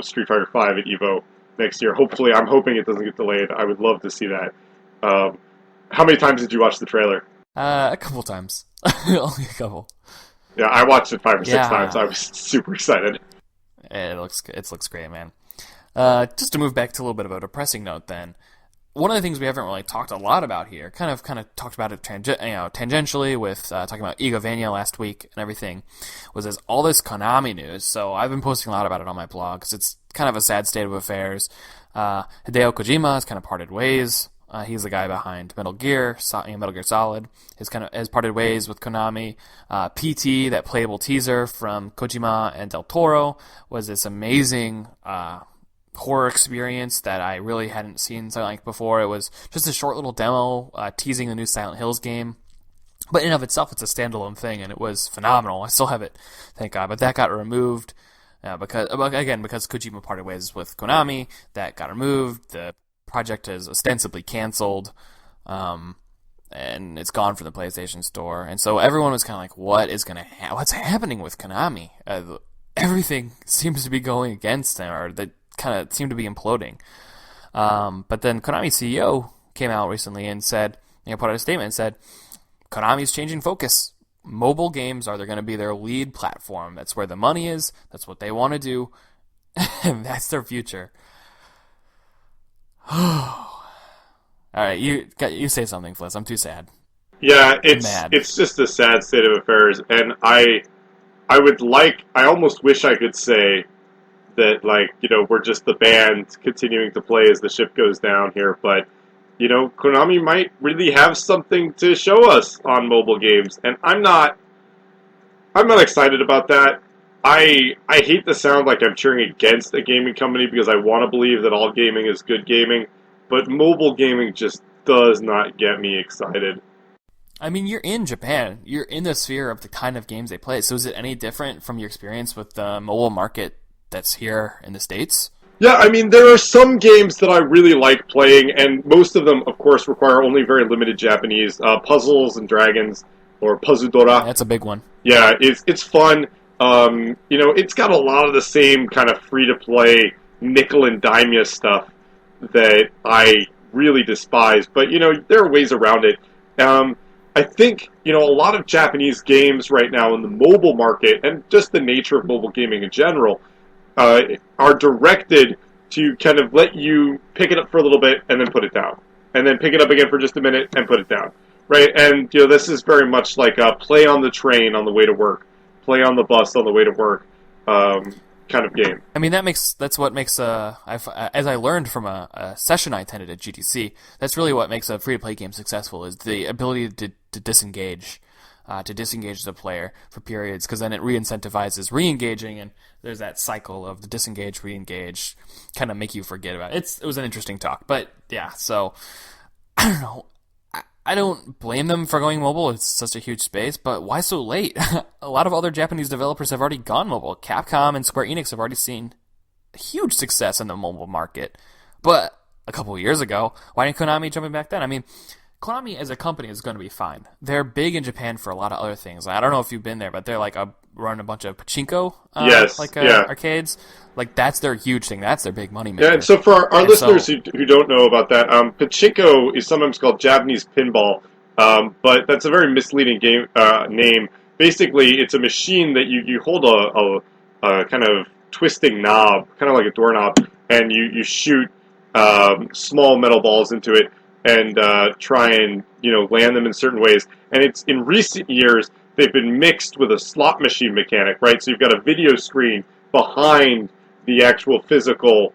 Street Fighter V at EVO next year. Hopefully, I'm hoping it doesn't get delayed. I would love to see that. How many times did you watch the trailer? A couple times. Only a couple. Yeah, I watched it 5 or 6 times. I was super excited. It looks great, man. Just to move back to a little bit of a depressing note, then. One of the things we haven't really talked a lot about here, kind of talked about it tangentially with talking about Eggovania last week and everything, was there's all this Konami news. So I've been posting a lot about it on my blog because it's kind of a sad state of affairs. Hideo Kojima has kind of parted ways. He's the guy behind Metal Gear Solid. Has parted ways with Konami. PT, that playable teaser from Kojima and Del Toro, was this amazing horror experience that I really hadn't seen something like before. It was just a short little demo teasing the new Silent Hills game. But in and of itself, it's a standalone thing, and it was phenomenal. I still have it, thank God. But that got removed because Kojima parted ways with Konami. That got removed. The project is ostensibly canceled, and it's gone from the PlayStation Store. And so everyone was kind of like, what's happening with Konami? Everything seems to be going against them, or they kind of seem to be imploding. But then Konami's CEO came out recently and said, put out a statement and said, Konami's changing focus. mobile games are going to be their lead platform. That's where the money is. That's what they want to do. And that's their future. All right, you say something, Fliss. I'm too sad. Yeah, it's just a sad state of affairs, and I almost wish I could say that, like, we're just the band continuing to play as the ship goes down here, but Konami might really have something to show us on mobile games, and I'm not excited about that. I hate to sound like I'm cheering against a gaming company because I want to believe that all gaming is good gaming, but mobile gaming just does not get me excited. I mean, you're in Japan. You're in the sphere of the kind of games they play. So is it any different from your experience with the mobile market that's here in the States? Yeah, I mean, there are some games that I really like playing, and most of them, of course, require only very limited Japanese. Puzzles and Dragons, or Puzzudora. That's a big one. Yeah, it's fun. It's got a lot of the same kind of free-to-play nickel and dime stuff that I really despise, but, there are ways around it. I think, a lot of Japanese games right now in the mobile market, and just the nature of mobile gaming in general, are directed to kind of let you pick it up for a little bit and then put it down. And then pick it up again for just a minute and put it down. Right? And, this is very much like a play on the train on the way to work, play on the bus on the way to work kind of game. I mean, that's what makes as I learned from a session I attended at GTC, that's really what makes a free-to-play game successful, is the ability to disengage the player for periods, because then it re-incentivizes re-engaging, and there's that cycle of the disengage, re-engage, kind of make you forget about it. It was an interesting talk, but yeah, so I don't know. I don't blame them for going mobile. It's such a huge space, but why so late? A lot of other Japanese developers have already gone mobile. Capcom and Square Enix have already seen huge success in the mobile market. But a couple of years ago, why didn't Konami jump in back then? I mean, Konami as a company is going to be fine. They're big in Japan for a lot of other things. I don't know if you've been there, but they're like running a bunch of pachinko arcades. Like, that's their huge thing. That's their big money maker. Yeah, and so for our listeners who don't know about that, pachinko is sometimes called Japanese pinball, but that's a very misleading game name. Basically, it's a machine that you hold a kind of twisting knob, kind of like a doorknob, and you shoot small metal balls into it and try and land them in certain ways. And it's in recent years they've been mixed with a slot machine mechanic, right? So you've got a video screen behind the actual physical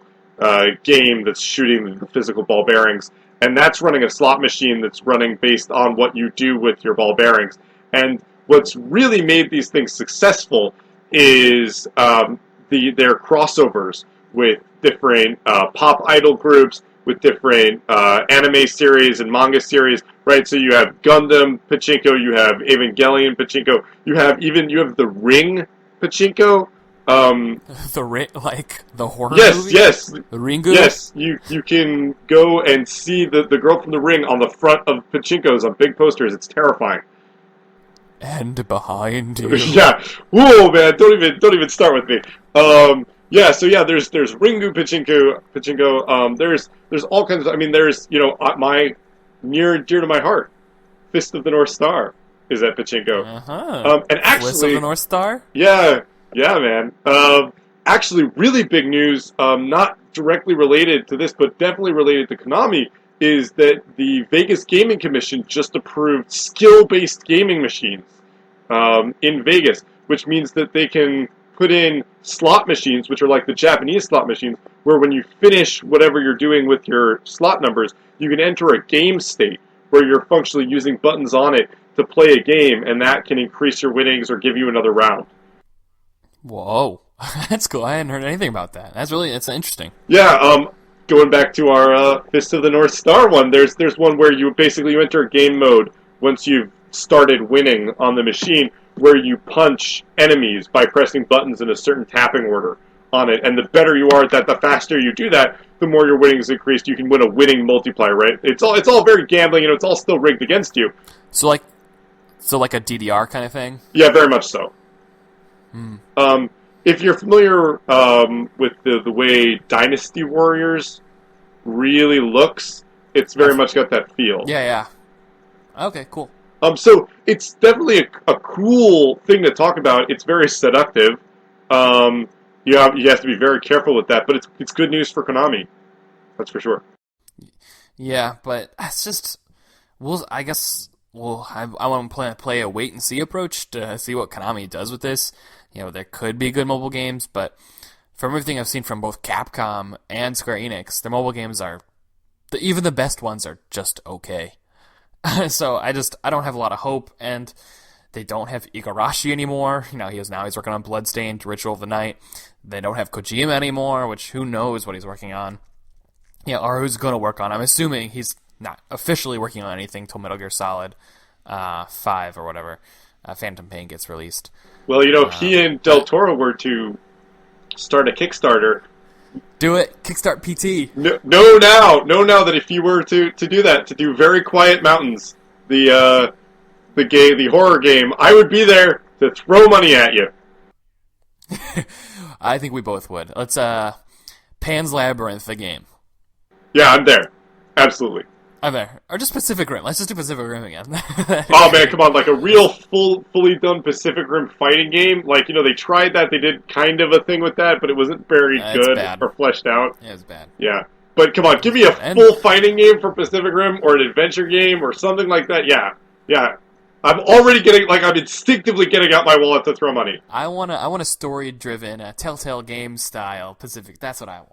game that's shooting the physical ball bearings, and that's running a slot machine that's running based on what you do with your ball bearings. And what's really made these things successful is their crossovers with different pop idol groups, with different anime series and manga series, right? So you have Gundam Pachinko, you have Evangelion Pachinko, you have the Ring Pachinko. The Ring, like the horror movie? Yes. The Ringu? Yes, you can go and see the girl from the Ring on the front of Pachinkos on big posters. It's terrifying. And behind you. Yeah. Whoa, man! Don't even start with me. There's Ringu Pachinko. There's all kinds of. I mean, there's my near and dear to my heart, Fist of the North Star is at Pachinko. And actually, Fist of the North Star. Yeah, man. Actually, really big news. Not directly related to this, but definitely related to Konami, is that the Vegas Gaming Commission just approved skill-based gaming machines in Vegas, which means that they can put in slot machines, which are like the Japanese slot machines, where when you finish whatever you're doing with your slot numbers, you can enter a game state where you're functionally using buttons on it to play a game, and that can increase your winnings or give you another round. Whoa. That's cool. I hadn't heard anything about that. That's interesting. Yeah, going back to our Fist of the North Star one, there's one where you enter a game mode once you've started winning on the machine, where you punch enemies by pressing buttons in a certain tapping order on it. And the better you are at that, the faster you do that, the more your winnings increased. You can win a winning multiplier, right? It's all very gambling, it's all still rigged against you. So like a DDR kind of thing? Yeah, very much so. If you're familiar with the way Dynasty Warriors really looks, it's very much got that feel. Yeah. Okay, cool. So it's definitely a cool thing to talk about. It's very seductive. You have to be very careful with that, but it's good news for Konami. That's for sure. Yeah, but it's just, I guess I want to play a wait and see approach to see what Konami does with this. There could be good mobile games, but from everything I've seen from both Capcom and Square Enix, their mobile games even the best ones are just okay. So I don't have a lot of hope, and they don't have Igarashi anymore. He's working on Bloodstained, Ritual of the Night. They don't have Kojima anymore, which who knows what he's working on. Or who's going to work on. I'm assuming he's not officially working on anything till Metal Gear Solid 5 or whatever. Phantom Pain gets released. Well, if he and Del Toro were to start a Kickstarter... Do it! Kickstart PT! No, now that if you were to do that, to do Very Quiet Mountains, the horror game, I would be there to throw money at you. I think we both would. Let's, Pan's Labyrinth, the game. Yeah, I'm there. Absolutely. I'm there. Or just Pacific Rim. Let's just do Pacific Rim again. Oh, man, come on. Like a real fully done Pacific Rim fighting game. Like, they tried that. They did kind of a thing with that, but it wasn't very good or fleshed out. Yeah, it was bad. Yeah. But come on, give me a full fighting game for Pacific Rim or an adventure game or something like that. Yeah. I'm already I'm instinctively getting out my wallet to throw money. I want a story-driven, Telltale game style Pacific. That's what I want.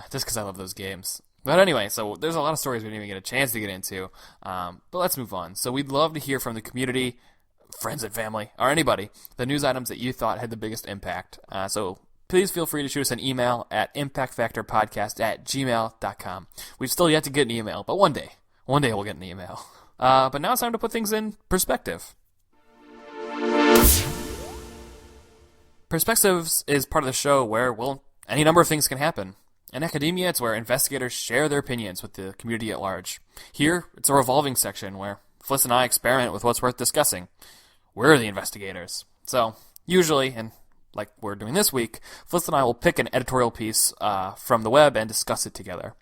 Just because I love those games. But anyway, so there's a lot of stories we didn't even get a chance to get into. But let's move on. So we'd love to hear from the community, friends and family, or anybody, the news items that you thought had the biggest impact. So please feel free to shoot us an email at impactfactorpodcast@gmail.com. We've still yet to get an email, but one day we'll get an email. But now it's time to put things in perspective. Perspectives is part of the show where, any number of things can happen. In academia, it's where investigators share their opinions with the community at large. Here, it's a revolving section where Fliss and I experiment with what's worth discussing. We're the investigators. So, usually, and like we're doing this week, Fliss and I will pick an editorial piece from the web and discuss it together.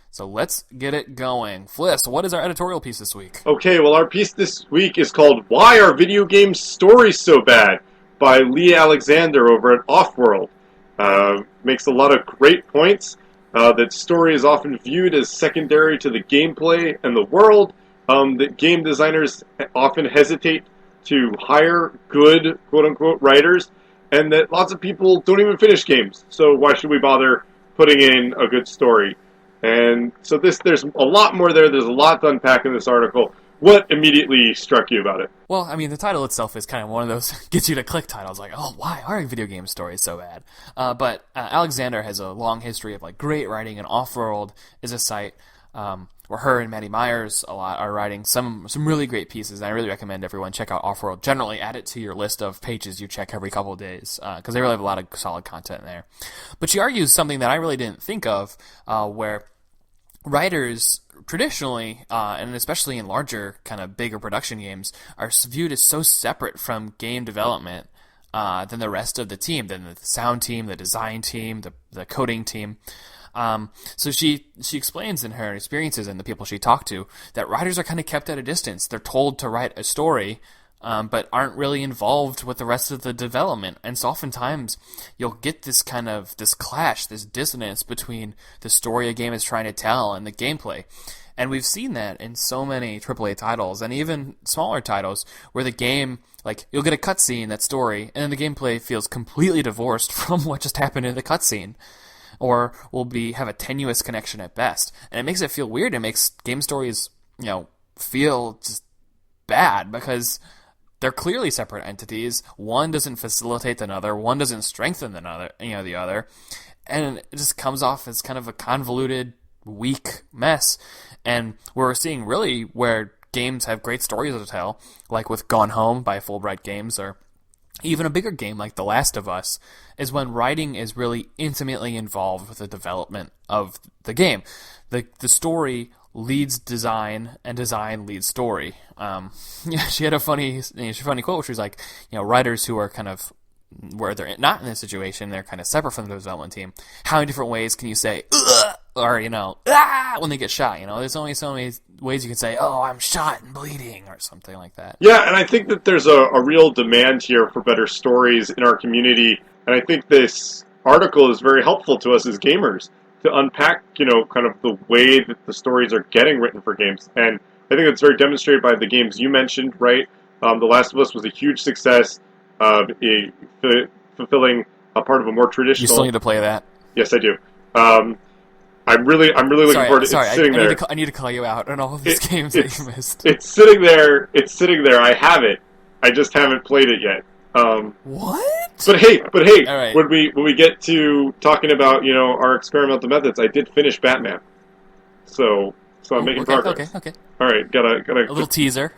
So let's get it going. Fliss, what is our editorial piece this week? Okay, well, our piece this week is called Why Are Video Game Stories So Bad? By Leigh Alexander over at Offworld. Makes a lot of great points. That story is often viewed as secondary to the gameplay and the world. That game designers often hesitate to hire good, quote-unquote, writers. And that lots of people don't even finish games. So why should we bother putting in a good story? And so there's a lot more there. There's a lot to unpack in this article. What immediately struck you about it? Well, I mean, the title itself is kind of one of those gets you to click titles, like, oh, why are video game stories so bad? But Alexander has a long history of great writing, and Offworld is a site where her and Maddie Myers a lot are writing some really great pieces, and I really recommend everyone check out Offworld. Generally, add it to your list of pages you check every couple of days, because they really have a lot of solid content there. But she argues something that I really didn't think of, where writers traditionally, and especially in larger, kind of bigger production games, are viewed as so separate from game development than the rest of the team, than the sound team, the design team, the coding team. So she explains in her experiences and the people she talked to that writers are kind of kept at a distance. They're told to write a story, but aren't really involved with the rest of the development. And so oftentimes you'll get this clash, this dissonance between the story a game is trying to tell and the gameplay. And we've seen that in so many AAA titles and even smaller titles where the game, you'll get a cutscene, that story, and then the gameplay feels completely divorced from what just happened in the cutscene. Or will have a tenuous connection at best. And it makes it feel weird. It makes game stories, feel just bad because they're clearly separate entities. One doesn't facilitate the other. One doesn't strengthen the other. And it just comes off as kind of a convoluted, weak mess. And we're seeing really where games have great stories to tell, like with Gone Home by Fulbright Games, or even a bigger game like The Last of Us, is when writing is really intimately involved with the development of the game. The story leads design, and design leads story. She had a funny quote, which was like, writers who are kind of, where they're not in this situation, they're kind of separate from the development team. How many different ways can you say, ugh, or, ah, when they get shot. There's only so many ways you can say, oh, I'm shot and bleeding, or something like that. Yeah, and I think that there's a real demand here for better stories in our community, and I think this article is very helpful to us as gamers to unpack, kind of the way that the stories are getting written for games. And I think it's very demonstrated by the games you mentioned, right? The Last of Us was a huge success, fulfilling a part of a more traditional... You still need to play that? Yes, I do. I'm really looking forward to it sitting there. I need to call you out on all of these games that you missed. It's sitting there. I have it. I just haven't played it yet. What? But hey, right. when we get to talking about our experimental methods, I did finish Batman. So I'm making progress. Okay. All right, gotta a little teaser.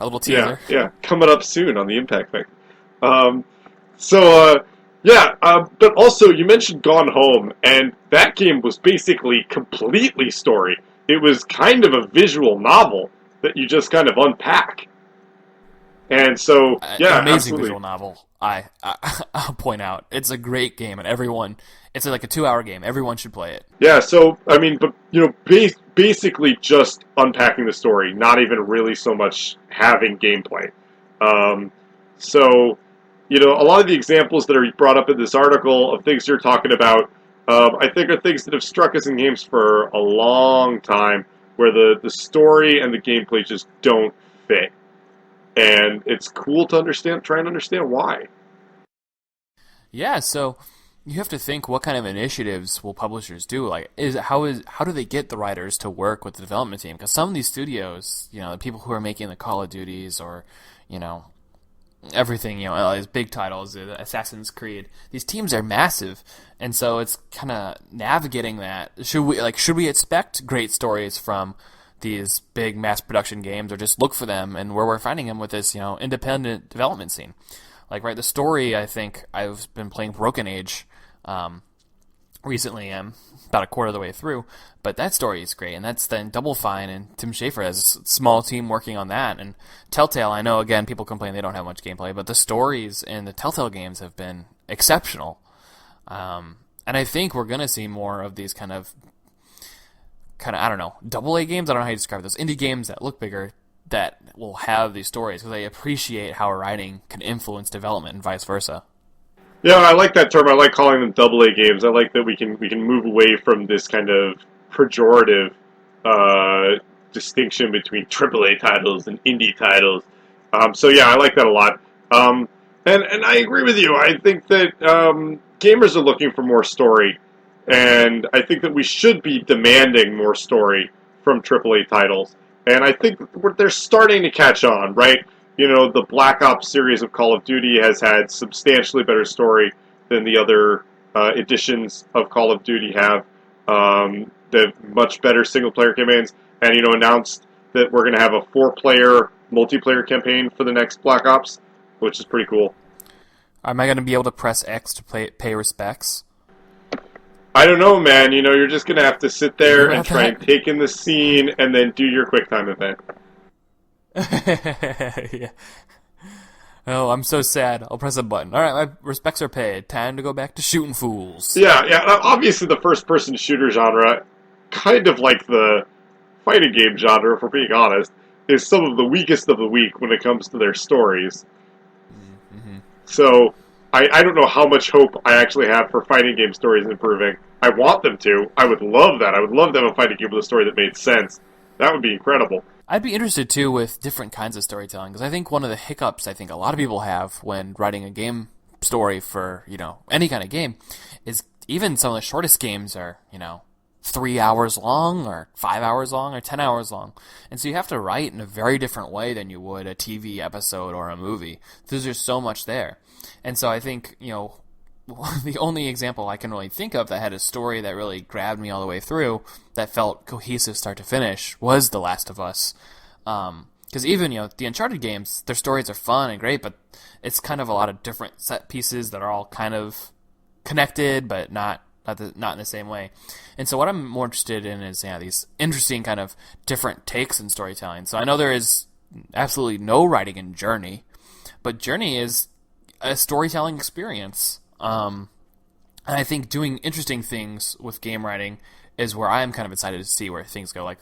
Yeah, coming up soon on the Impact Factor. But also you mentioned Gone Home, and that game was basically completely story. It was kind of a visual novel that you just kind of unpack. And so, yeah, amazing absolutely. Visual novel. I'll point out it's a great game, and everyone. It's like a 2-hour game. Everyone should play it. Yeah. So I mean, but basically just unpacking the story, not even really so much having gameplay. A lot of the examples that are brought up in this article of things you're talking about, I think are things that have struck us in games for a long time, where the story and the gameplay just don't fit. And it's cool to try and understand why. Yeah, so you have to think, what kind of initiatives will publishers do? Like, how do they get the writers to work with the development team? Because some of these studios, the people who are making the Call of Duties or, everything, these big titles, Assassin's Creed, these teams are massive, and so it's kind of navigating that. Should we expect great stories from these big mass production games, or just look for them and where we're finding them with this, independent development scene? Like, right, the story, I think I've been playing Broken Age recently. I'm about a quarter of the way through, but that story is great, and that's then Double Fine and Tim Schafer has a small team working on that. And Telltale, I know, again, people complain they don't have much gameplay, but the stories in the Telltale games have been exceptional. And I think we're going to see more of these kind of, I don't know, AA games? I don't know how you describe those. Indie games that look bigger that will have these stories, because they appreciate how writing can influence development and vice versa. Yeah, I like that term. I like calling them AA games. I like that we can move away from this kind of pejorative distinction between AAA titles and indie titles. I like that a lot. And I agree with you. I think that gamers are looking for more story, and I think that we should be demanding more story from AAA titles. And I think they're starting to catch on, right? The Black Ops series of Call of Duty has had substantially better story than the other editions of Call of Duty have. They have much better single-player campaigns, and, announced that we're going to have a 4-player multiplayer campaign for the next Black Ops, which is pretty cool. Am I going to be able to press X to pay respects? I don't know, man. You're just going to have to sit there and try and take in the scene and then do your QuickTime event. Yeah. Oh, I'm so sad. I'll press a button. All right, my respects are paid. Time to go back to shooting fools. Yeah. Obviously, the first-person shooter genre, kind of like the fighting game genre, if we're being honest, is some of the weakest of the weak when it comes to their stories. Mm-hmm. So, I don't know how much hope I actually have for fighting game stories improving. I want them to. I would love that. I would love to have a fighting game with a story that made sense. That would be incredible. I'd be interested, too, with different kinds of storytelling, because I think one of the hiccups I think a lot of people have when writing a game story for, any kind of game is even some of the shortest games are, 3 hours long or 5 hours long or 10 hours long. And so you have to write in a very different way than you would a TV episode or a movie. There's just so much there. And so I think, the only example I can really think of that had a story that really grabbed me all the way through, that felt cohesive start to finish, was The Last of Us. Because even, the Uncharted games, their stories are fun and great, but it's kind of a lot of different set pieces that are all kind of connected, but not in the same way. And so what I'm more interested in is these interesting kind of different takes in storytelling. So I know there is absolutely no writing in Journey, but Journey is a storytelling experience. And I think doing interesting things with game writing is where I am kind of excited to see where things go. Like,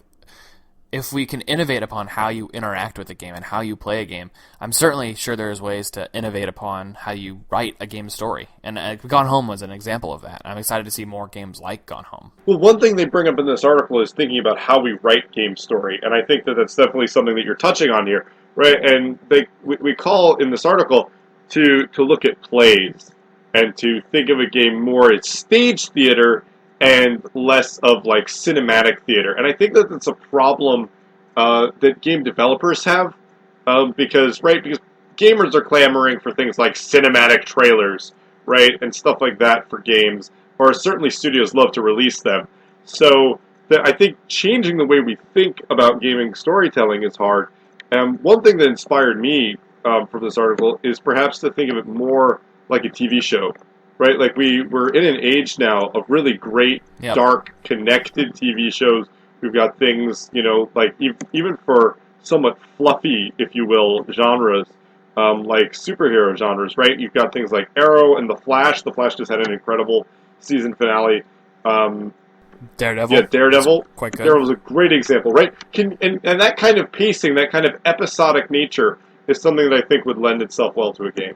if we can innovate upon how you interact with a game and how you play a game, I'm certainly sure there's ways to innovate upon how you write a game story. And Gone Home was an example of that. I'm excited to see more games like Gone Home. Well, one thing they bring up in this article is thinking about how we write game story, and I think that that's definitely something that you're touching on here, right? And we call in this article to look at plays and to think of a game more as stage theater and less of like cinematic theater. And I think that that's a problem that game developers have because gamers are clamoring for things like cinematic trailers, right, and stuff like that for games, or certainly studios love to release them. So I think changing the way we think about gaming storytelling is hard. One thing that inspired me from this article is perhaps to think of it more like a TV show. Right, like we're in an age now of really great, dark, connected TV shows. We've got things, like even for somewhat fluffy, if you will, genres, like superhero genres, right? You've got things like Arrow and The Flash. The Flash just had an incredible season finale. Daredevil. Yeah, Daredevil. Quite good. Daredevil was a great example, right? And that kind of pacing, that kind of episodic nature is something that I think would lend itself well to a game.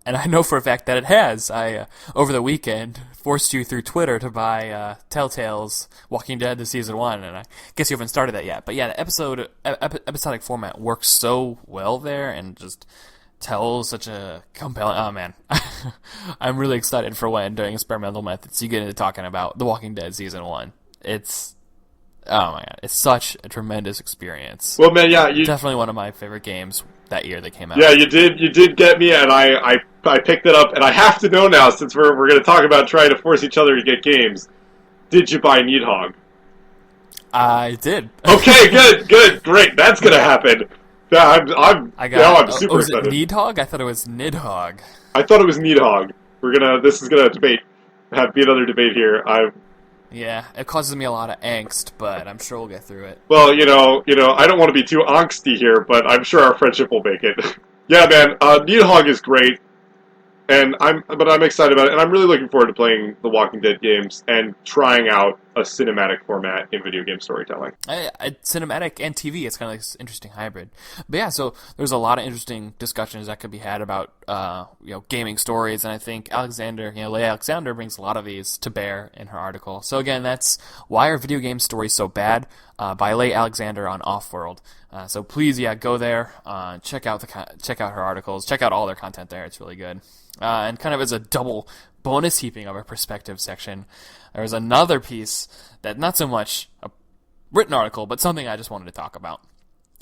And I know for a fact that it has. I, over the weekend, forced you through Twitter to buy Telltale's Walking Dead, the Season 1, and I guess you haven't started that yet. But yeah, the episodic format works so well there and just tells such a compelling... Oh, man. I'm really excited for when, during experimental methods, you get into talking about The Walking Dead Season 1. It's... Oh, my God. It's such a tremendous experience. Well, man, yeah. Definitely one of my favorite games that year that came out. Yeah, you did get me, and I picked it up, and I have to know now, since we're going to talk about trying to force each other to get games, did you buy Needhog? I did. Okay, good, great, that's going to happen. Yeah, I'm super excited. Was it Needhog? I thought it was Nidhogg. I thought it was Needhog. This is going to be another debate here. Yeah, it causes me a lot of angst, but I'm sure we'll get through it. Well, I don't want to be too angsty here, but I'm sure our friendship will make it. Yeah, man, Needhog is great, and I'm excited about it, and I'm really looking forward to playing the Walking Dead games and trying out a cinematic format in video game storytelling. Cinematic and TV, it's kind of like this interesting hybrid. But yeah, so there's a lot of interesting discussions that could be had about gaming stories, and I think Leigh Alexander brings a lot of these to bear in her article. So again, that's Why Are Video Game Stories So Bad? By Leigh Alexander on Offworld. So please, go there, check out her articles, check out all their content there. It's really good. And kind of as a double bonus heaping of a perspective section, there was another piece that not so much a written article, but something I just wanted to talk about.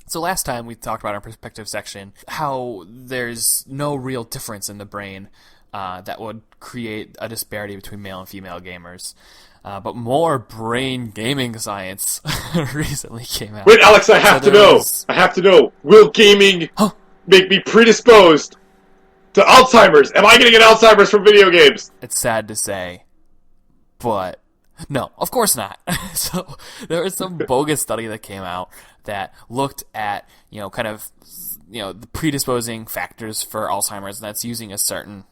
So last time we talked about our perspective section, how there's no real difference in the brain that would create a disparity between male and female gamers. But more brain gaming science recently came out. Wait, Alex, I have to know. Will gaming make me predisposed to Alzheimer's? Am I going to get Alzheimer's from video games? It's sad to say, but no, of course not. So there was some bogus study that came out that looked at, the predisposing factors for Alzheimer's, and that's using a certain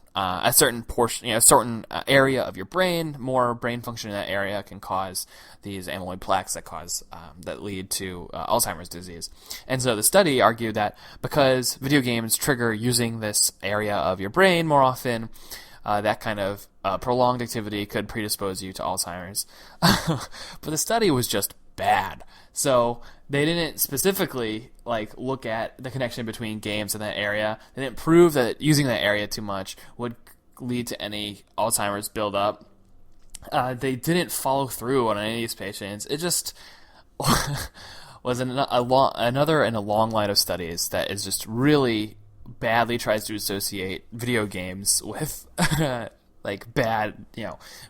portion, a certain area of your brain. More brain function in that area can cause these amyloid plaques that lead to Alzheimer's disease. And so the study argued that because video games trigger using this area of your brain more often, that kind of prolonged activity could predispose you to Alzheimer's. But the study was just bad. So they didn't specifically look at the connection between games in that area. They didn't prove that using that area too much would lead to any Alzheimer's buildup. They didn't follow through on any of these patients. It just was another in a long line of studies that is just really badly tries to associate video games with bad,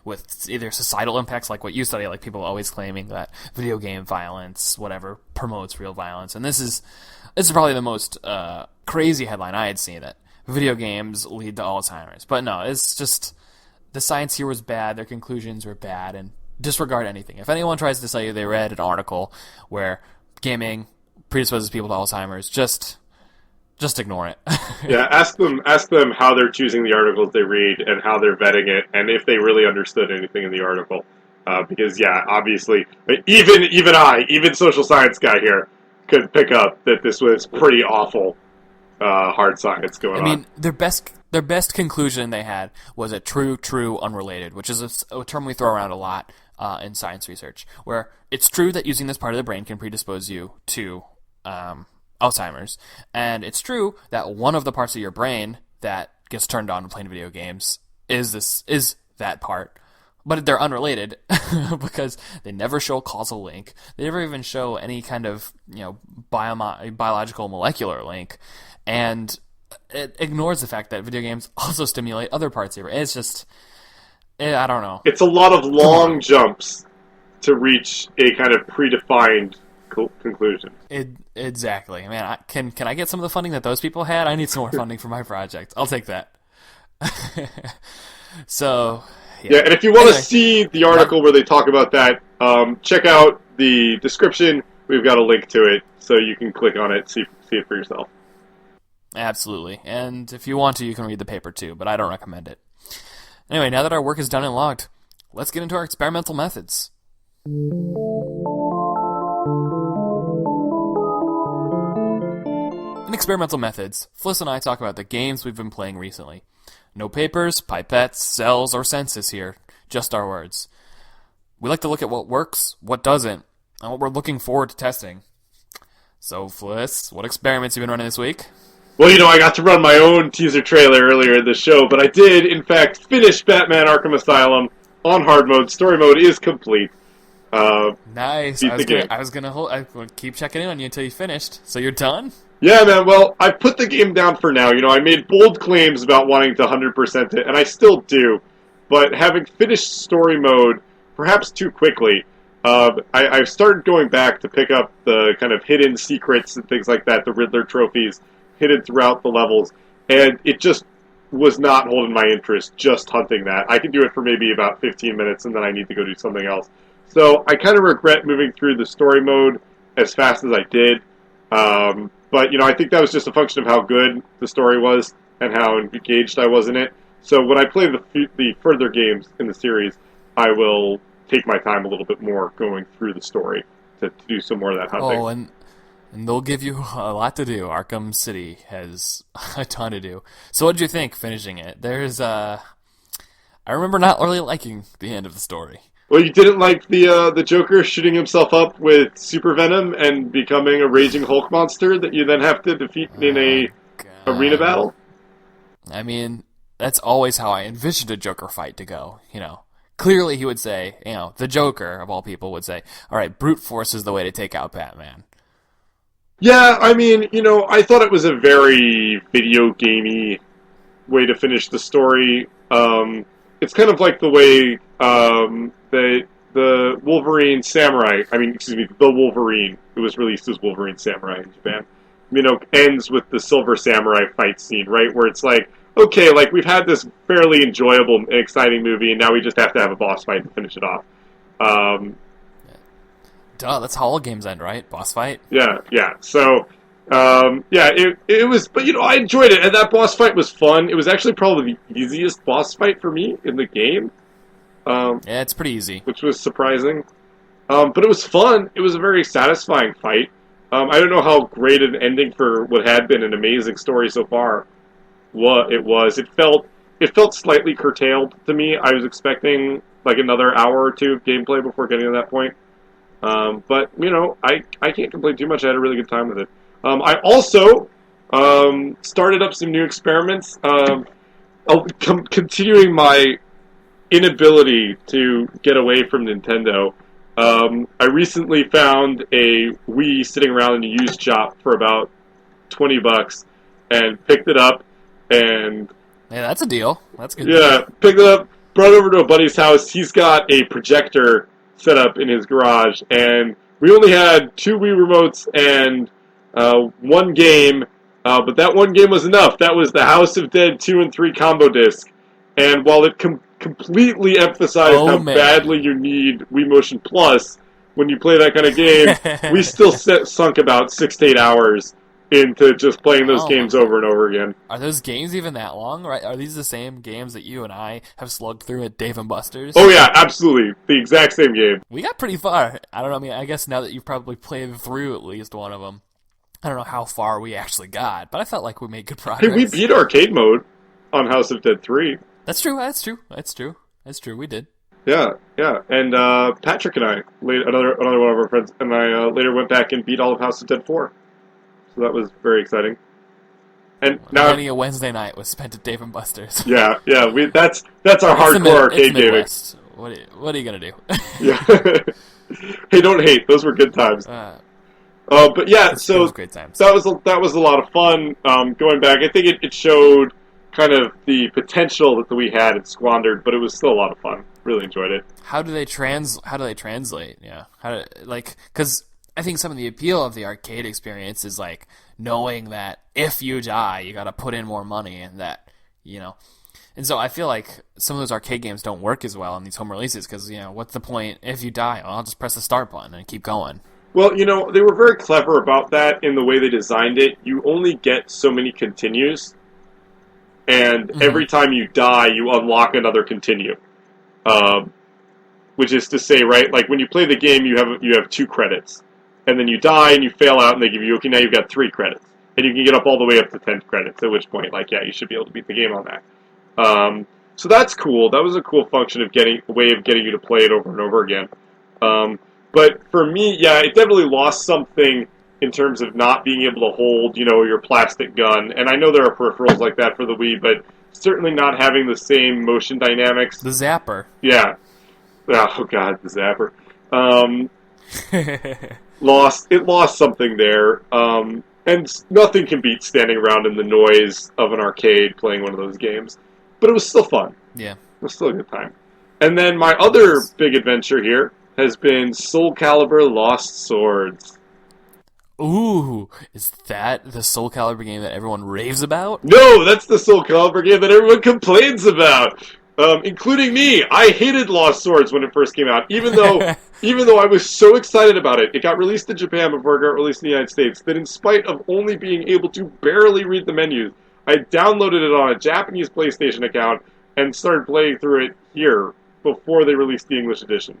with either societal impacts, like what you study, like people always claiming that video game violence, whatever, promotes real violence. And this is probably the most crazy headline I had seen, that video games lead to Alzheimer's. But no, it's just the science here was bad, their conclusions were bad, and disregard anything. If anyone tries to tell you they read an article where gaming predisposes people to Alzheimer's, just ignore it. Yeah, ask them how they're choosing the articles they read and how they're vetting it, and if they really understood anything in the article. Because yeah, obviously, even social science guy here could pick up that this was pretty awful hard science going on. I mean, their best conclusion they had was a true unrelated, which is a term we throw around a lot in science research, where it's true that using this part of the brain can predispose you to Alzheimer's, and it's true that one of the parts of your brain that gets turned on when playing video games is that part. But they're unrelated because they never show a causal link. They never even show any kind of biological molecular link, and it ignores the fact that video games also stimulate other parts of your brain. It's just, I don't know. It's a lot of long jumps to reach a kind of predefined conclusion. Exactly. Man, can I get some of the funding that those people had? I need some more funding for my project. I'll take that. So. Yeah, and if you want to see the article where they talk about that, check out the description. We've got a link to it, so you can click on it, see it for yourself. Absolutely. And if you want to, you can read the paper too, but I don't recommend it. Anyway, now that our work is done and logged, let's get into our experimental methods. In experimental methods, Fliss and I talk about the games we've been playing recently. No papers, pipettes, cells, or census here. Just our words. We like to look at what works, what doesn't, and what we're looking forward to testing. So, Fliss, what experiments have you been running this week? Well, I got to run my own teaser trailer earlier in the show, but I did, in fact, finish Batman Arkham Asylum on hard mode. Story mode is complete. Nice. I was gonna keep checking in on you until you finished. So you're done? Yeah, man. Well, I put the game down for now. I made bold claims about wanting to 100% it, and I still do. But having finished story mode, perhaps too quickly, I've started going back to pick up the kind of hidden secrets and things like that, the Riddler trophies hidden throughout the levels, and it just was not holding my interest just hunting that. I can do it for maybe about 15 minutes, and then I need to go do something else. So I kind of regret moving through the story mode as fast as I did. But, I think that was just a function of how good the story was and how engaged I was in it. So when I play the further games in the series, I will take my time a little bit more going through the story to do some more of that hunting. Oh, and they'll give you a lot to do. Arkham City has a ton to do. So what did you think finishing it? I remember not really liking the end of the story. Well, you didn't like the Joker shooting himself up with super venom and becoming a raging Hulk monster that you then have to defeat in a arena battle? I mean, that's always how I envisioned a Joker fight to go, Clearly he would say, the Joker, of all people, would say, all right, brute force is the way to take out Batman. Yeah, I mean, I thought it was a very video gamey way to finish the story. It's kind of like the way the Wolverine Samurai, the Wolverine, who was released as Wolverine Samurai in Japan, ends with the Silver Samurai fight scene, right? Where it's like, okay, we've had this fairly enjoyable and exciting movie, and now we just have to have a boss fight to finish it off. Duh, that's how all games end, right? Boss fight? Yeah. So, it was, but I enjoyed it, and that boss fight was fun. It was actually probably the easiest boss fight for me in the game. Yeah, it's pretty easy. Which was surprising. But it was fun. It was a very satisfying fight. I don't know how great an ending for what had been an amazing story so far it was. It felt slightly curtailed to me. I was expecting another hour or two of gameplay before getting to that point. But, I can't complain too much. I had a really good time with it. I also started up some new experiments. Continuing my inability to get away from Nintendo. I recently found a Wii sitting around in a used shop for about $20 and picked it up and... Yeah, that's a deal. That's good. Yeah, picked it up, brought it over to a buddy's house. He's got a projector set up in his garage, and we only had 2 Wii remotes and one game, but that one game was enough. That was the House of Dead 2 and 3 combo disc. And while it completely emphasized how badly you need Wii Motion Plus when you play that kind of game, we still sunk about 6 to 8 hours into just playing those Oh, games over and over again. are those games even that long? Right? Are these the same games that you and I have slugged through at Dave and Buster's? Oh yeah, absolutely. The exact same game. We got pretty far. I don't know. I mean, I guess now that you've probably played through at least one of them, I don't know how far we actually got, but I felt like we made good progress. Hey, we beat arcade mode on House of Dead 3. That's true. We did. Yeah. And Patrick and I, another one of our friends, and I later went back and beat all of House of Dead 4. So that was very exciting. And now Many a Wednesday night was spent at Dave and Buster's. Yeah. That's our hardcore arcade gaming. What are you gonna do? Yeah. Hey, don't hate. Those were good times. But yeah, so was great times. that was a lot of fun. Going back, I think it showed kind of the potential that we had and squandered, but it was still a lot of fun. Really enjoyed it. How do they translate? Yeah. Because I think some of the appeal of the arcade experience is like knowing that if you die, you got to put in more money, and that, you know. And so I feel like some of those arcade games don't work as well on these home releases because, you know, what's the point if you die? Well, I'll just press the start button and keep going. Well, you know, they were very clever about that in the way they designed it. You only get so many continues, and every time you die, you unlock another continue. Which is to say, right, like when you play the game, you have 2 credits. And then you die and you fail out and they give you, okay, now you've got 3 credits. And you can get up all the way up to 10 credits, at which point, like, yeah, you should be able to beat the game on that. So that's cool. That was a cool function of a way of getting you to play it over and over again. But for me, yeah, it definitely lost something in terms of not being able to hold, you know, your plastic gun. And I know there are peripherals like that for the Wii, but certainly not having the same motion dynamics. The zapper. Yeah. Oh, God, the zapper. Lost something there. And nothing can beat standing around in the noise of an arcade playing one of those games. But it was still fun. Yeah. It was still a good time. And then my other big adventure here has been Soul Calibur Lost Swords. Ooh, is that the Soul Calibur game that everyone raves about? No, that's the Soul Calibur game that everyone complains about. Including me. I hated Lost Swords when it first came out, even though I was so excited about it. It got released in Japan before it got released in the United States, that in spite of only being able to barely read the menus, I downloaded it on a Japanese PlayStation account and started playing through it here before they released the English edition.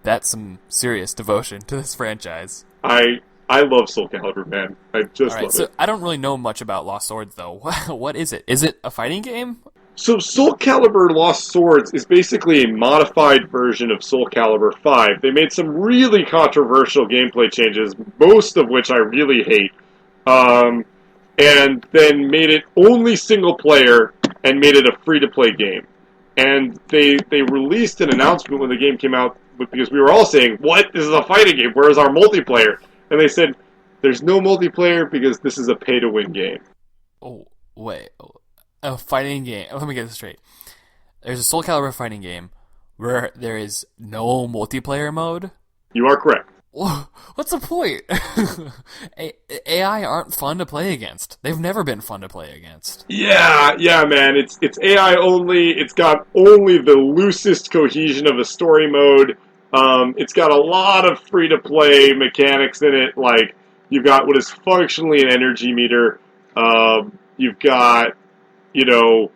That's some serious devotion to this franchise. I love Soul Calibur, man. I just love it. I don't really know much about Lost Swords, though. What is it? Is it a fighting game? So Soul Calibur Lost Swords is basically a modified version of Soul Calibur 5. They made some really controversial gameplay changes, most of which I really hate, and then made it only single player and made it a free-to-play game. And they released an announcement when the game came out, because we were all saying, what? This is a fighting game. Where is our multiplayer? And they said, there's no multiplayer because this is a pay-to-win game. Oh, wait. A fighting game. Let me get this straight. There's a Soul Calibur fighting game where there is no multiplayer mode? You are correct. What's the point? AI aren't fun to play against. They've never been fun to play against. Yeah, man. It's AI only. It's got only the loosest cohesion of a story mode. It's got a lot of free-to-play mechanics in it. Like, you've got what is functionally an energy meter. You've got, you know,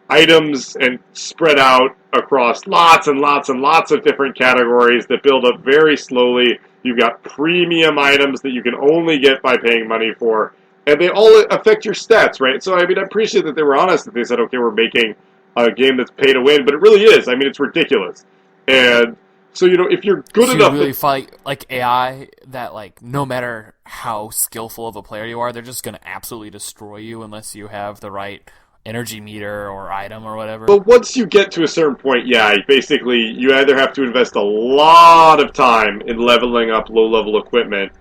items and spread out across lots and lots and lots of different categories that build up very slowly. You've got premium items that you can only get by paying money for. And they all affect your stats, right? So, I mean, I appreciate that they were honest, that they said, okay, we're making a game that's pay to win, but it really is. I mean, it's ridiculous. And so, you know, if you're good enough... You really fight, like, AI that, like, no matter how skillful of a player you are, they're just going to absolutely destroy you unless you have the right energy meter or item or whatever. But once you get to a certain point, yeah, basically, you either have to invest a lot of time in leveling up low-level equipment,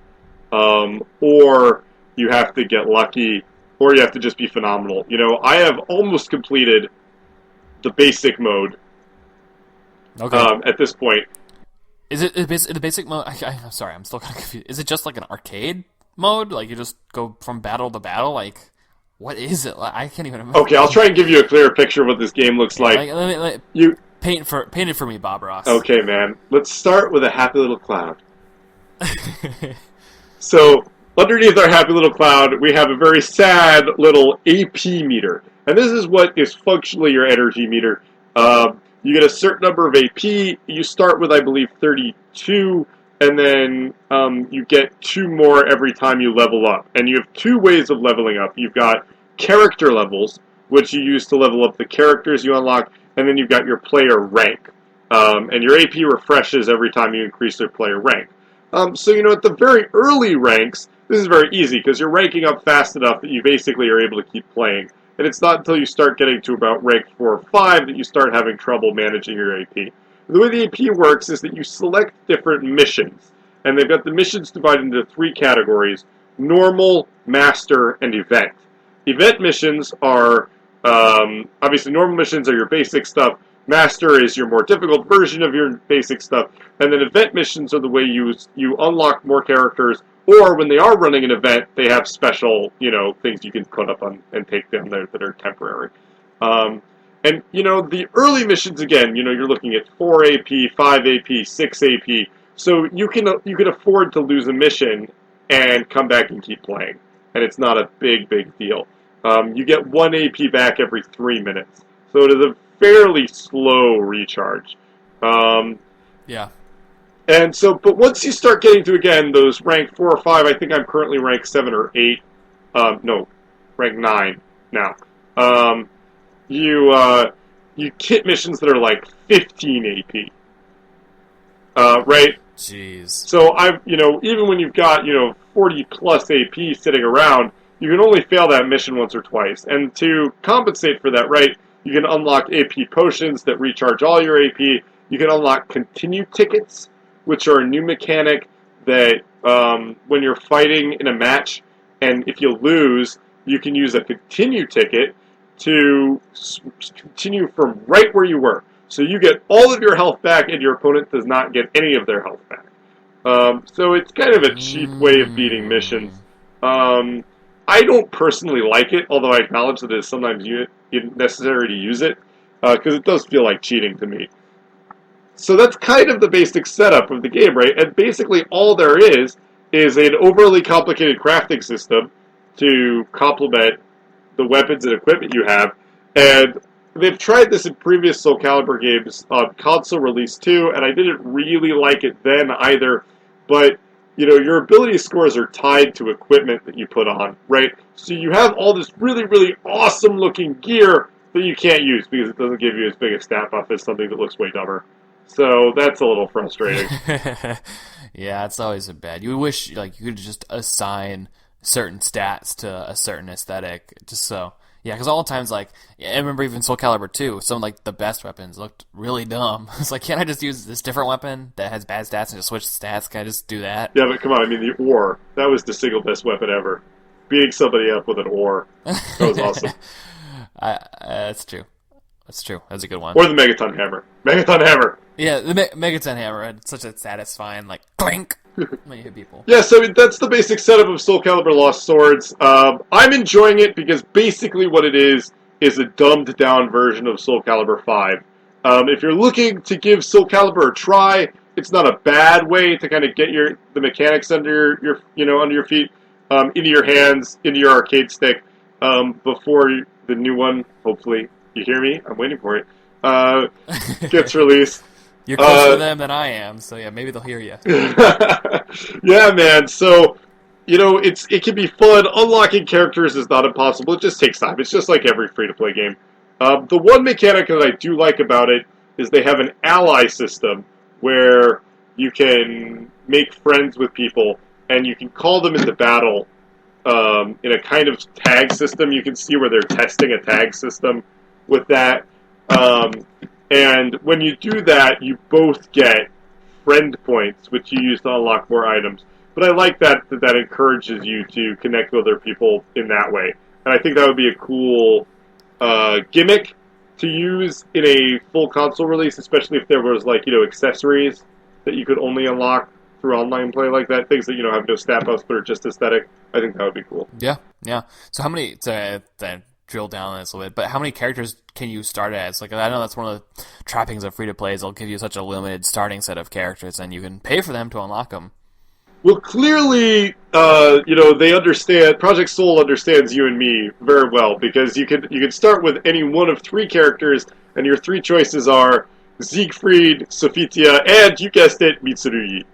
or you have to get lucky, or you have to just be phenomenal. You know, I have almost completed the basic mode at this point. Is it the basic mode? I'm sorry, I'm still kind of confused. Is it just like an arcade mode? Like you just go from battle to battle? Like, what is it? I can't even imagine. Okay, I'll try and give you a clearer picture of what this game looks like. You paint it for me, Bob Ross. Okay, man. Let's start with a happy little cloud. So, underneath our happy little cloud, we have a very sad little AP meter. And this is what is functionally your energy meter. You get a certain number of AP. You start with, I believe, 32, and then you get 2 more every time you level up. And you have 2 ways of leveling up. You've got character levels, which you use to level up the characters you unlock, and then you've got your player rank. And your AP refreshes every time you increase your player rank. So, at the very early ranks, this is very easy, because you're ranking up fast enough that you basically are able to keep playing. And it's not until you start getting to about rank 4 or 5 that you start having trouble managing your AP. The way the AP works is that you select different missions. And they've got the missions divided into 3 categories: normal, master, and event. Event missions are, obviously normal missions are your basic stuff. Master is your more difficult version of your basic stuff. And then event missions are the way you unlock more characters, or when they are running an event, they have special, things you can put up on and take down there that are temporary. And, the early missions, again, you're looking at 4 AP, 5 AP, 6 AP. So you can afford to lose a mission and come back and keep playing. And it's not a big deal. You get 1 AP back every 3 minutes. So it is a fairly slow recharge. Yeah. And so, but once you start getting to, again, those rank 4 or 5, I think I'm currently rank 7 or 8. Rank 9 now. You hit missions that are like 15 AP. Right? Jeez. So even when you've got, 40 plus AP sitting around, you can only fail that mission once or twice. And to compensate for that, right, you can unlock AP potions that recharge all your AP. You can unlock continue tickets, which are a new mechanic that when you're fighting in a match, and if you lose, you can use a continue ticket to continue from right where you were. So you get all of your health back, and your opponent does not get any of their health back. So it's kind of a cheap way of beating missions. I don't personally like it, although I acknowledge that it is sometimes necessary to use it, because it does feel like cheating to me. So that's kind of the basic setup of the game, right? And basically all there is an overly complicated crafting system to complement the weapons and equipment you have. And they've tried this in previous Soul Calibur games on console release too, and I didn't really like it then either. But, your ability scores are tied to equipment that you put on, right? So you have all this really, really awesome looking gear that you can't use because it doesn't give you as big a stat buff as something that looks way dumber. So that's a little frustrating. Yeah, it's always a bad. You wish you could just assign certain stats to a certain aesthetic, just so. Yeah, because all the times, I remember even Soul Calibur 2, some the best weapons looked really dumb. It's can't I just use this different weapon that has bad stats and just switch stats? Can I just do that? Yeah, but come on, the ore, that was the single best weapon ever. Beating somebody up with an ore, that was awesome. That's true. That's true. That's a good one. Or the Megaton Hammer. Megaton Hammer! Yeah, the Megaton Hammer had such a satisfying, clink, when you hit people. Yeah, so that's the basic setup of Soul Calibur Lost Swords. I'm enjoying it because basically what it is a dumbed-down version of Soul Calibur 5. If you're looking to give Soul Calibur a try, it's not a bad way to kind of get the mechanics under your feet, into your hands, into your arcade stick, before the new one, hopefully, you hear me? I'm waiting for it, gets released. You're closer to them than I am, so yeah, maybe they'll hear you. Yeah, man. So, it can be fun. Unlocking characters is not impossible. It just takes time. It's just like every free-to-play game. The one mechanic that I do like about it is they have an ally system where you can make friends with people, and you can call them into battle in a kind of tag system. You can see where they're testing a tag system with that. And when you do that, you both get friend points, which you use to unlock more items. But I like that encourages you to connect with other people in that way. And I think that would be a cool gimmick to use in a full console release, especially if there was, accessories that you could only unlock through online play like that. Things that, have no stat buffs but are just aesthetic. I think that would be cool. Yeah. So how many... drill down on this a little bit, but how many characters can you start as? I know that's one of the trappings of free-to-play is they'll give you such a limited starting set of characters, and you can pay for them to unlock them. Well, clearly, they understand. Project Soul understands you and me very well because you can start with any one of three characters, and your three choices are Siegfried, Sophitia, and you guessed it, Mitsurugi.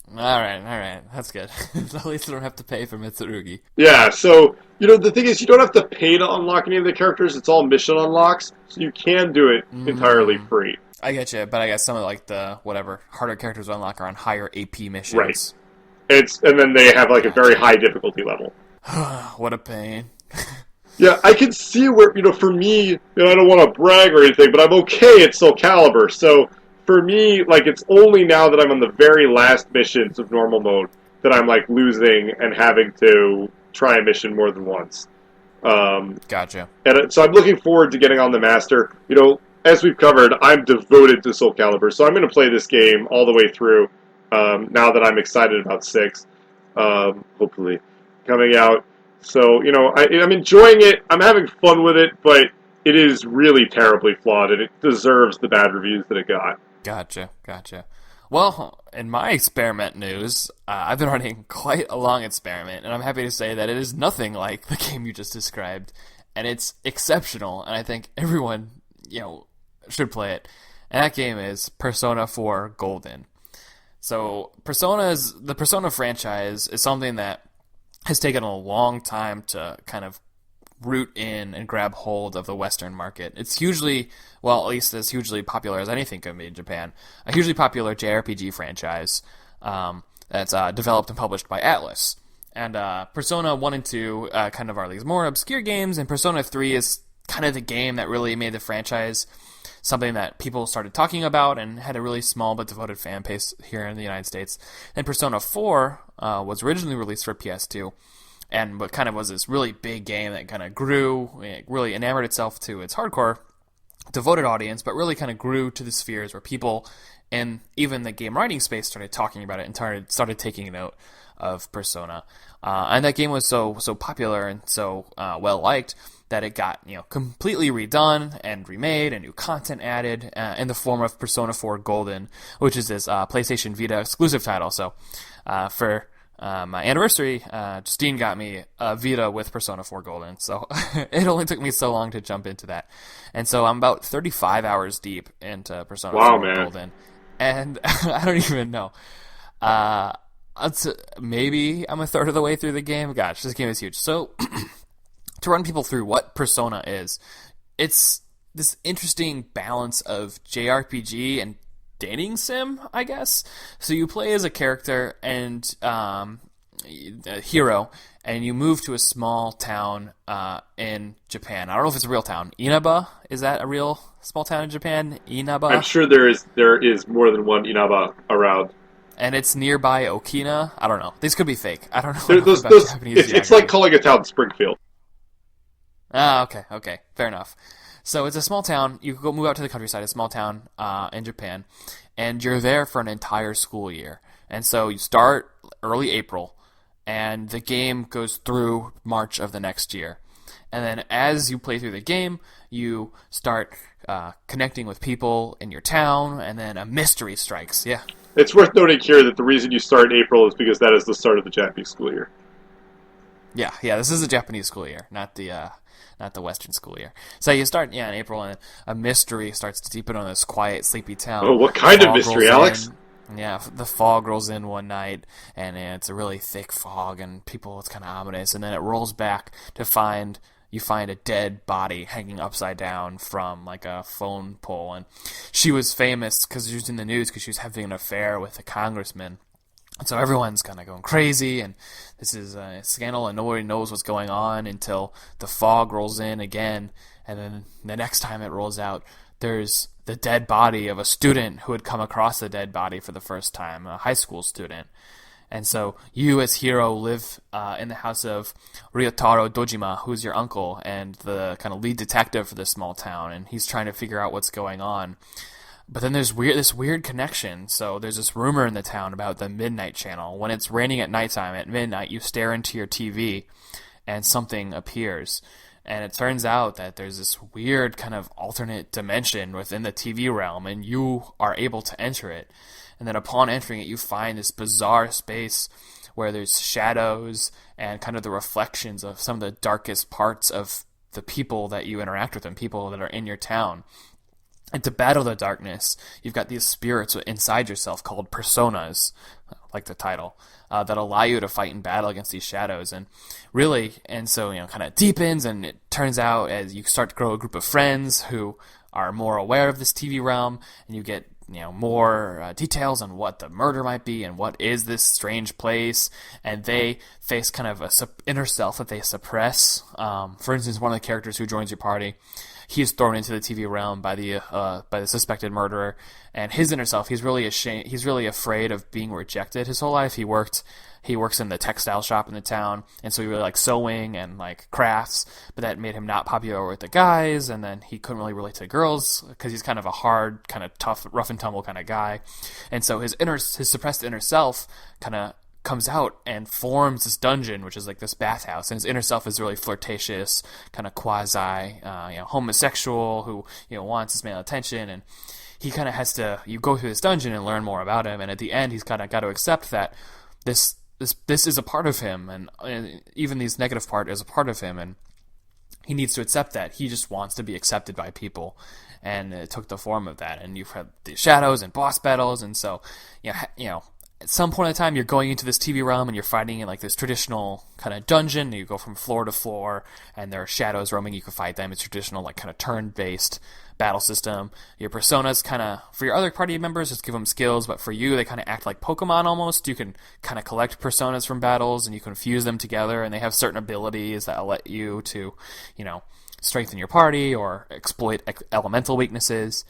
All right, that's good. At least I don't have to pay for Mitsurugi. Yeah, so the thing is, you don't have to pay to unlock any of the characters. It's all mission unlocks, so you can do it entirely free. I get you, but I guess some of like the whatever harder characters unlock are on higher AP missions. Right. And then they have like a very high difficulty level. What a pain. Yeah, I can see where, for me, I don't want to brag or anything, but I'm okay at Soul Calibur. So for me, like, it's only now that I'm on the very last missions of normal mode that I'm like losing and having to try a mission more than once. Gotcha. And so I'm looking forward to getting on the Master. As we've covered, I'm devoted to Soul Calibur, so I'm going to play this game all the way through. Now that I'm excited about 6, hopefully, coming out. So, I'm enjoying it. I'm having fun with it, but it is really terribly flawed, and it deserves the bad reviews that it got. Gotcha. Well, in my experiment news, I've been running quite a long experiment, and I'm happy to say that it is nothing like the game you just described, and it's exceptional, and I think everyone, should play it. And that game is Persona 4 Golden. So the Persona franchise is something that has taken a long time to kind of root in and grab hold of the Western market. It's hugely, well, at least as hugely popular as anything can be in Japan, a hugely popular JRPG franchise that's developed and published by Atlus. And Persona 1 and 2 kind of are these more obscure games, and Persona 3 is kind of the game that really made the franchise something that people started talking about and had a really small but devoted fan base here in the United States. And Persona 4 was originally released for PS2, and what kind of was this really big game that kind of grew, it really enamored itself to its hardcore, devoted audience, but really kind of grew to the spheres where people in even the game writing space started talking about it and started taking note of Persona. And that game was so popular and so well liked that it got completely redone and remade and new content added in the form of Persona 4 Golden, which is this PlayStation Vita exclusive title. So for my anniversary, Justine got me a Vita with Persona 4 Golden. So it only took me so long to jump into that. And so I'm about 35 hours deep into Persona 4 Golden. And I don't even know. Maybe I'm a third of the way through the game. Gosh, this game is huge. So to run people through what Persona is, it's this interesting balance of JRPG and dating sim, I guess. So you play as a character and a hero, and you move to a small town in Japan. I don't know if it's a real town. Inaba? Is that a real small town in Japan? Inaba? I'm sure there is more than one Inaba around. And it's nearby Okina? I don't know. These could be fake. I don't know. It's like calling a town Springfield. Okay. Fair enough. So it's a small town. You go move out to the countryside, a small town in Japan, and you're there for an entire school year. And so you start early April, and the game goes through March of the next year. And then as you play through the game, you start connecting with people in your town, and then a mystery strikes. Yeah. It's worth noting here that the reason you start in April is because that is the start of the Japanese school year. Yeah. This is a Japanese school year, not the Western school year. So you start in April, and a mystery starts to deepen on this quiet, sleepy town. Oh, what kind of mystery, Alex? Yeah, the fog rolls in one night, and it's a really thick fog, and it's kind of ominous, and then it rolls back to you find a dead body hanging upside down from like a phone pole. And she was famous because she was in the news because she was having an affair with a congressman. And so everyone's kind of going crazy, and this is a scandal, and nobody knows what's going on until the fog rolls in again. And then the next time it rolls out, there's the dead body of a student who had come across the dead body for the first time, a high school student. And so you, as hero, live in the house of Ryotaro Dojima, who's your uncle and the kind of lead detective for this small town, and he's trying to figure out what's going on. But then there's this weird connection. So there's this rumor in the town about the Midnight Channel. When it's raining at nighttime, at midnight, you stare into your TV, and something appears. And it turns out that there's this weird kind of alternate dimension within the TV realm, and you are able to enter it. And then upon entering it, you find this bizarre space where there's shadows and kind of the reflections of some of the darkest parts of the people that you interact with and people that are in your town. And to battle the darkness, you've got these spirits inside yourself called personas, like the title, that allow you to fight and battle against these shadows. And really, and so, kind of deepens, and it turns out as you start to grow a group of friends who are more aware of this TV realm, and you get more details on what the murder might be and what is this strange place, and they face kind of a inner self that they suppress. For instance, one of the characters who joins your party, he's thrown into the TV realm by the suspected murderer, and his inner self, he's really ashamed. He's really afraid of being rejected. His whole life, he works in the textile shop in the town, and so he really likes sewing and like crafts, but that made him not popular with the guys, and then he couldn't really relate to girls because he's kind of a hard, kind of tough, rough and tumble kind of guy, and so his suppressed inner self kind of comes out and forms this dungeon, which is like this bathhouse, and his inner self is really flirtatious, kind of quasi, homosexual who wants his male attention, and he kind of has to. You go through this dungeon and learn more about him, and at the end, he's kind of got to accept that this is a part of him, and even these negative part is a part of him, and he needs to accept that. He just wants to be accepted by people, and it took the form of that. And you've had the shadows and boss battles, and so at some point in time, you're going into this TV realm and you're fighting in like this traditional kind of dungeon. You go from floor to floor, and there are shadows roaming. You can fight them. It's traditional, like kind of turn-based battle system. Your personas kind of, for your other party members, just give them skills, but for you, they kind of act like Pokemon almost. You can kind of collect personas from battles, and you can fuse them together, and they have certain abilities that let you to, strengthen your party or exploit elemental weaknesses.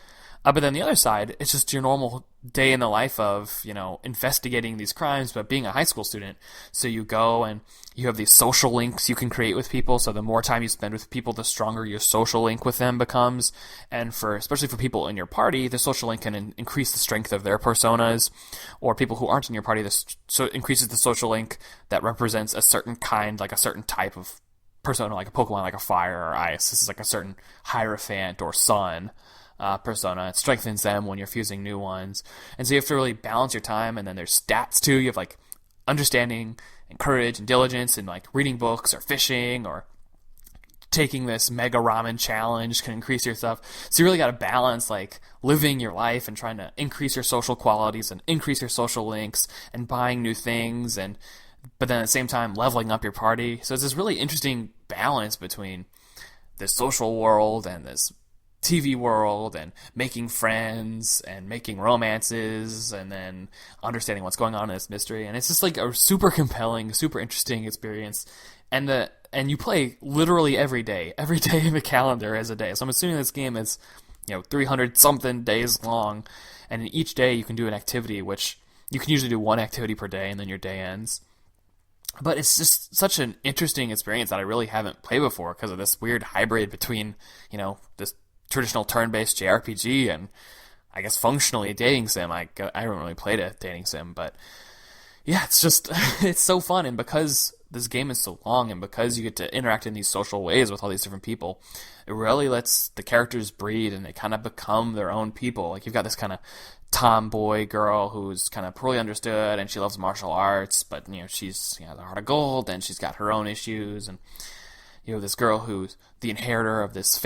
But then the other side, it's just your normal day in the life of, investigating these crimes, but being a high school student. So you go and you have these social links you can create with people. So the more time you spend with people, the stronger your social link with them becomes. And especially for people in your party, the social link can increase the strength of their personas. Or people who aren't in your party, so it increases the social link that represents a certain kind, like a certain type of persona, like a Pokemon, like a fire or ice. This is like a certain Hierophant or sun persona. It strengthens them when you're fusing new ones. And so you have to really balance your time, and then there's stats too. You have like understanding and courage and diligence, and like reading books or fishing or taking this mega ramen challenge can increase your stuff. So you really got to balance like living your life and trying to increase your social qualities and increase your social links and buying new things, but then at the same time leveling up your party. So it's this really interesting balance between this social world and this TV world, and making friends and making romances, and then understanding what's going on in this mystery. And it's just like a super compelling, super interesting experience. And you play literally every day in the calendar as a day. So I'm assuming this game is 300 something days long, and in each day you can do an activity, which you can usually do one activity per day, and then your day ends. But it's just such an interesting experience that I really haven't played before because of this weird hybrid between this traditional turn-based JRPG and I guess functionally a dating sim. I haven't really played a dating sim, but yeah, it's just it's so fun. And because this game is so long, and because you get to interact in these social ways with all these different people, it really lets the characters breed, and they kind of become their own people. Like you've got this kind of tomboy girl who's kind of poorly understood, and she loves martial arts, but she's the heart of gold, and she's got her own issues. And this girl who's the inheritor of this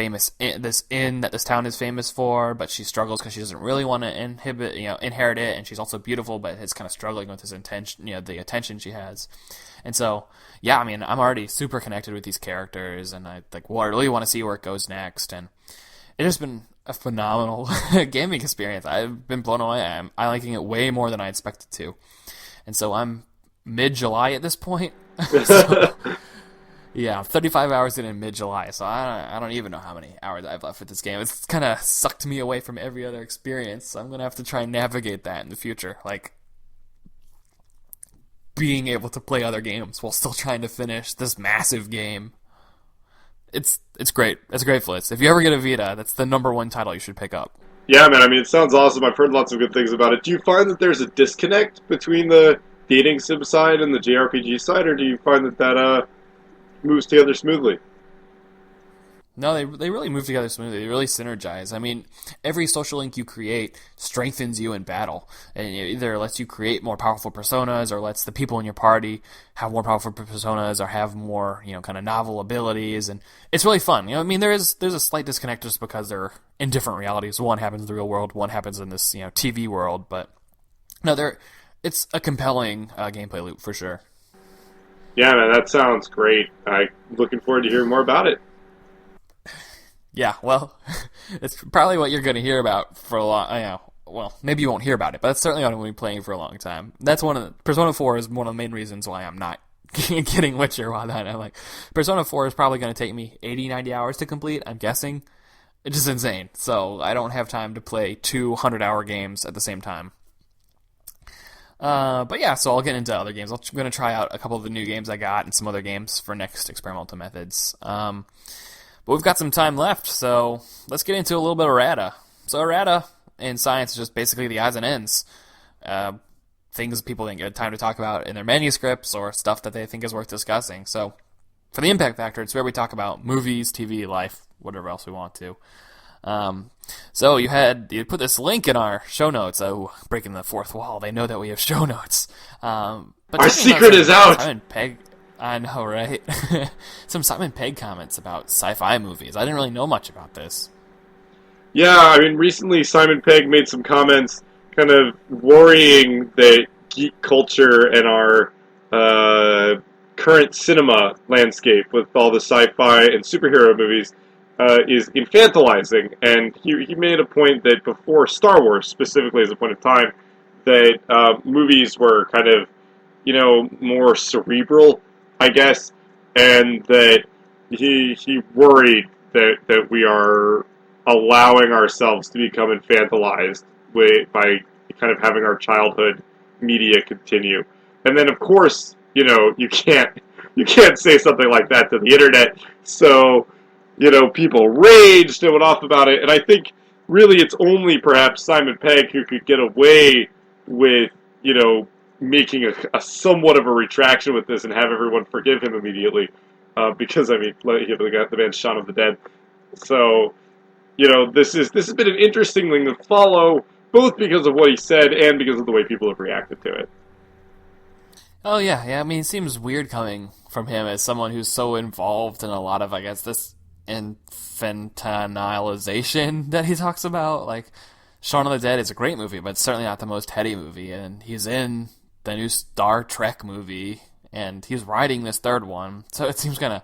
inn that this town is famous for, but she struggles because she doesn't really want to inherit it, and she's also beautiful, but is kind of struggling with this intention, the attention she has. And so, yeah, I mean, I'm already super connected with these characters, and I really want to see where it goes next. And it has been a phenomenal gaming experience. I've been blown away. I'm liking it way more than I expected to. And so I'm mid-July at this point. So, yeah, 35 hours in mid-July, so I don't even know how many hours I've left with this game. It's kind of sucked me away from every other experience, so I'm going to have to try and navigate that in the future. Like, being able to play other games while still trying to finish this massive game. It's great. It's great, Fliss. If you ever get a Vita, that's the number one title you should pick up. Yeah, man, I mean, it sounds awesome. I've heard lots of good things about it. Do you find that there's a disconnect between the dating sim side and the JRPG side, or do you find that moves together smoothly? No, they really move together smoothly. They really synergize. I mean, every social link you create strengthens you in battle. And it either lets you create more powerful personas or lets the people in your party have more powerful personas or have more, kind of novel abilities. And it's really fun. I mean, there's a slight disconnect just because they're in different realities. One happens in the real world, one happens in this, TV world. But no, it's a compelling gameplay loop for sure. Yeah, man, that sounds great. I'm looking forward to hearing more about it. Yeah, well, it's probably what you're going to hear about for a long. Well, maybe you won't hear about it, but it's certainly what I'm going to be playing for a long time. That's Persona 4 is one of the main reasons why I'm not getting Witcher. While that I'm like, Persona 4 is probably going to take me 80, 90 hours to complete. I'm guessing. It's just insane. So I don't have time to play 200-hour games at the same time. But yeah, so I'll get into other games. I'm going to try out a couple of the new games I got and some other games for next experimental methods. But we've got some time left, so let's get into a little bit of errata. So errata in science is just basically the odds and ends. Things people didn't get time to talk about in their manuscripts or stuff that they think is worth discussing. So for the impact factor, it's where we talk about movies, TV, life, whatever else we want to. So you put this link in our show notes. Oh, breaking the fourth wall. They know that we have show notes. But our secret is out. Simon Pegg, I know, right? Some Simon Pegg comments about sci-fi movies. I didn't really know much about this. Yeah, I mean, recently Simon Pegg made some comments kind of worrying that geek culture and our current cinema landscape with all the sci-fi and superhero movies is infantilizing. And he made a point that before Star Wars, specifically as a point of time, that movies were kind of, more cerebral, I guess, and that he worried that we are allowing ourselves to become infantilized by kind of having our childhood media continue. And then, of course, you can't say something like that to the internet. So, people raged and went off about it. And I think really it's only perhaps Simon Pegg who could get away with, making a somewhat of a retraction with this and have everyone forgive him immediately. Because, I mean, the man Shaun of the Dead. So, this has been an interesting thing to follow, both because of what he said and because of the way people have reacted to it. Oh, yeah. I mean, it seems weird coming from him as someone who's so involved in a lot of, I guess, this infantilization that he talks about. Like, Shaun of the Dead is a great movie, but it's certainly not the most heady movie. And he's in the new Star Trek movie, and he's writing this third one. So it seems kind of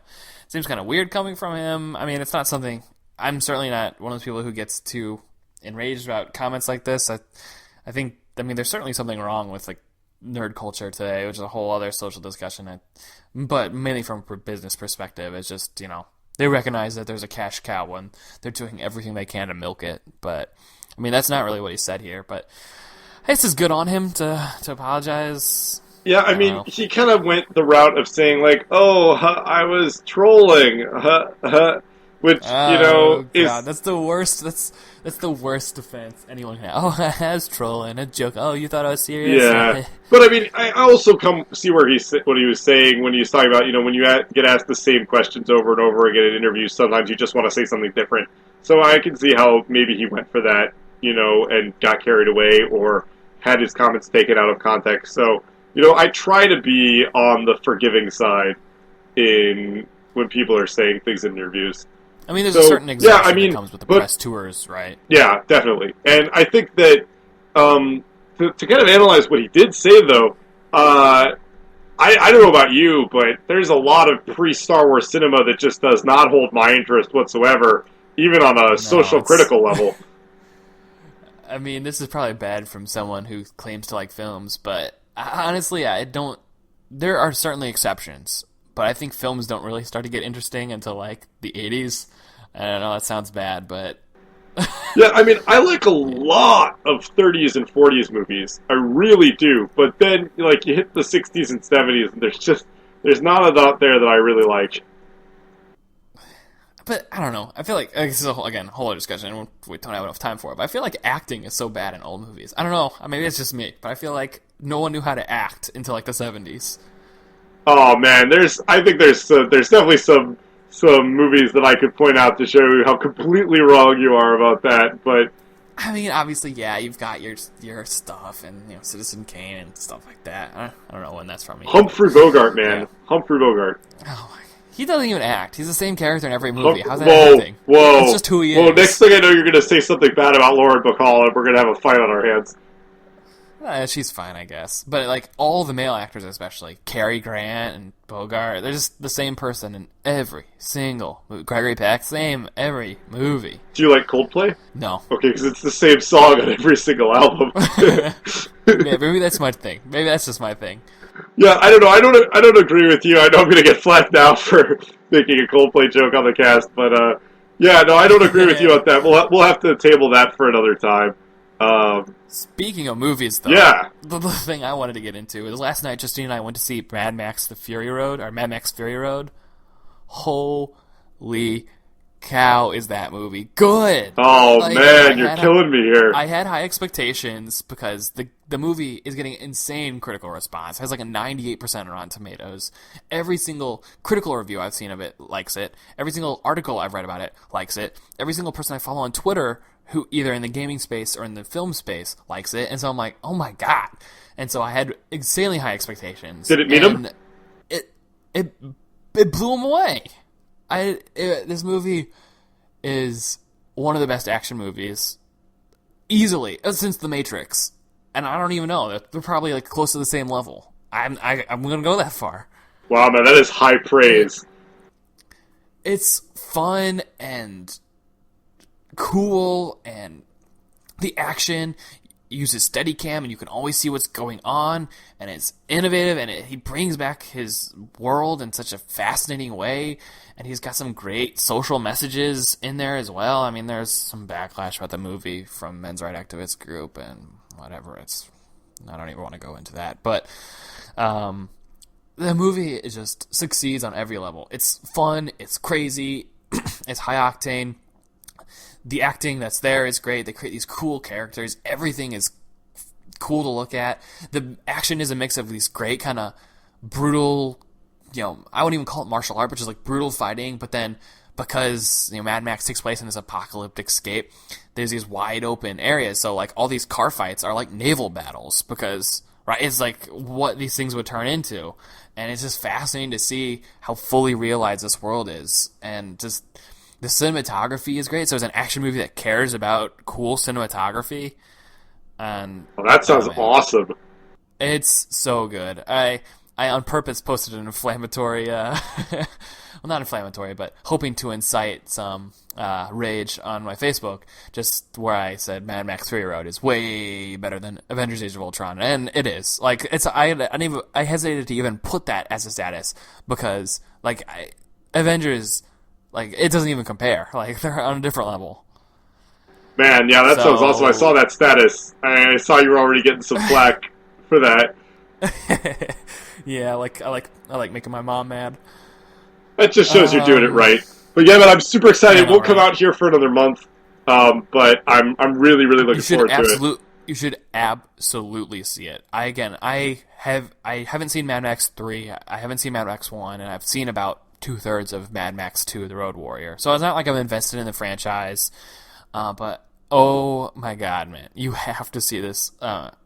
weird coming from him. I mean, it's not something... I'm certainly not one of those people who gets too enraged about comments like this. I think there's certainly something wrong with like nerd culture today, which is a whole other social discussion. But mainly from a business perspective, it's just, they recognize that there's a cash cow and they're doing everything they can to milk it. But, I mean, that's not really what he said here. But this is good on him to apologize. Yeah, I mean, he kind of went the route of saying, like, I was trolling, which, is... God, that's the worst, that's the worst defense anyone can have. Oh, I was trolling, a joke. Oh, you thought I was serious? Yeah. But, I mean, I also see what he was saying when he was talking about, when you get asked the same questions over and over again in interviews, sometimes you just want to say something different. So I can see how maybe he went for that, and got carried away or had his comments taken out of context. So, I try to be on the forgiving side when people are saying things in interviews. I mean, there's a certain exhaustion that comes with the press tours, right? Yeah, definitely. And I think that to kind of analyze what he did say, though, I don't know about you, but there's a lot of pre-Star Wars cinema that just does not hold my interest whatsoever, even on a social critical level. I mean, this is probably bad from someone who claims to like films, but honestly, I don't... There are certainly exceptions, but I think films don't really start to get interesting until, like, the 80s. I don't know, that sounds bad, but... Yeah, I mean, I like a lot of 30s and 40s movies. I really do. But then, like, you hit the 60s and 70s, and there's not a lot there that I really like. But, I don't know. I feel like this is, a whole other discussion, and we don't have enough time for it, but I feel like acting is so bad in old movies. I don't know. Maybe it's just me, but I feel like no one knew how to act until, like, the 70s. Oh, man, I think there's definitely some some movies that I could point out to show you how completely wrong you are about that. But I mean, obviously, yeah, you've got your stuff and Citizen Kane and stuff like that. I don't know when that's from. Humphrey Bogart, man, yeah. Humphrey Bogart. Oh my. He doesn't even act. He's the same character in every movie. How's that Whoa, anything? whoa. That's just who he is. Well, next thing I know, you're going to say something bad about Lauren Bacall, and we're going to have a fight on our hands. She's fine, I guess. But, like, all the male actors especially, Cary Grant and Bogart, they're just the same person in every single movie. Gregory Peck, same every movie. Do you like Coldplay? No. Okay, because it's the same song on every single album. Maybe that's my thing. Maybe that's just my thing. Yeah, I don't know. I don't agree with you. I know I'm going to get flagged now for making a Coldplay joke on the cast, but yeah, no, I don't agree with you on that. We'll have to table that for another time. Speaking of movies, though, yeah, the thing I wanted to get into is last night. Justine and I went to see Mad Max: Fury Road. Holy cow, is that movie good? Oh man, you're killing me here. I had high expectations because the movie is getting insane critical response. It has like a 98% on Rotten Tomatoes. Every single critical review I've seen of it likes it. Every single article I've read about it likes it. Every single person I follow on Twitter who either in the gaming space or in the film space likes it. And so I'm like, oh my god. And so I had insanely high expectations. Did it meet him? It blew him away. This movie is one of the best action movies easily since The Matrix, and I don't even know. They're probably like close to the same level. I'm gonna go that far. Wow, man, that is high praise. It's fun and cool, and the action uses Steadicam, and you can always see what's going on, and it's innovative, and he brings back his world in such a fascinating way, and he's got some great social messages in there as well. I mean, there's some backlash about the movie from men's rights activist group and whatever. I don't even want to go into that, but the movie just succeeds on every level. It's fun, it's crazy, it's high octane. The acting that's there is great. They create these cool characters. Everything is cool to look at. The action is a mix of these great kind of brutal, I wouldn't even call it martial art, but just like brutal fighting. But then because Mad Max takes place in this apocalyptic scape, there's these wide open areas. So like all these car fights are like naval battles because it's like what these things would turn into, and it's just fascinating to see how fully realized this world is, and just. The cinematography is great. So it's an action movie that cares about cool cinematography. And that sounds awesome. It's so good. I on purpose posted an inflammatory, well, not inflammatory, but hoping to incite some rage on my Facebook, just where I said Mad Max Fury Road is way better than Avengers: Age of Ultron, and it is. Like I hesitated to even put that as a status because Avengers. Like, it doesn't even compare. Like, they're on a different level. Man, yeah, that sounds awesome. I saw that status. I saw you were already getting some flack for that. Yeah, I like making my mom mad. That just shows you're doing it right. But yeah, man, I'm super excited. It won't come out here for another month. But I'm really, really looking forward to it. You should absolutely see it. I haven't seen Mad Max 3. I haven't seen Mad Max 1, and I've seen about 2/3 of Mad Max 2, The Road Warrior. So it's not like I'm invested in the franchise, but oh my god, man, you have to see this.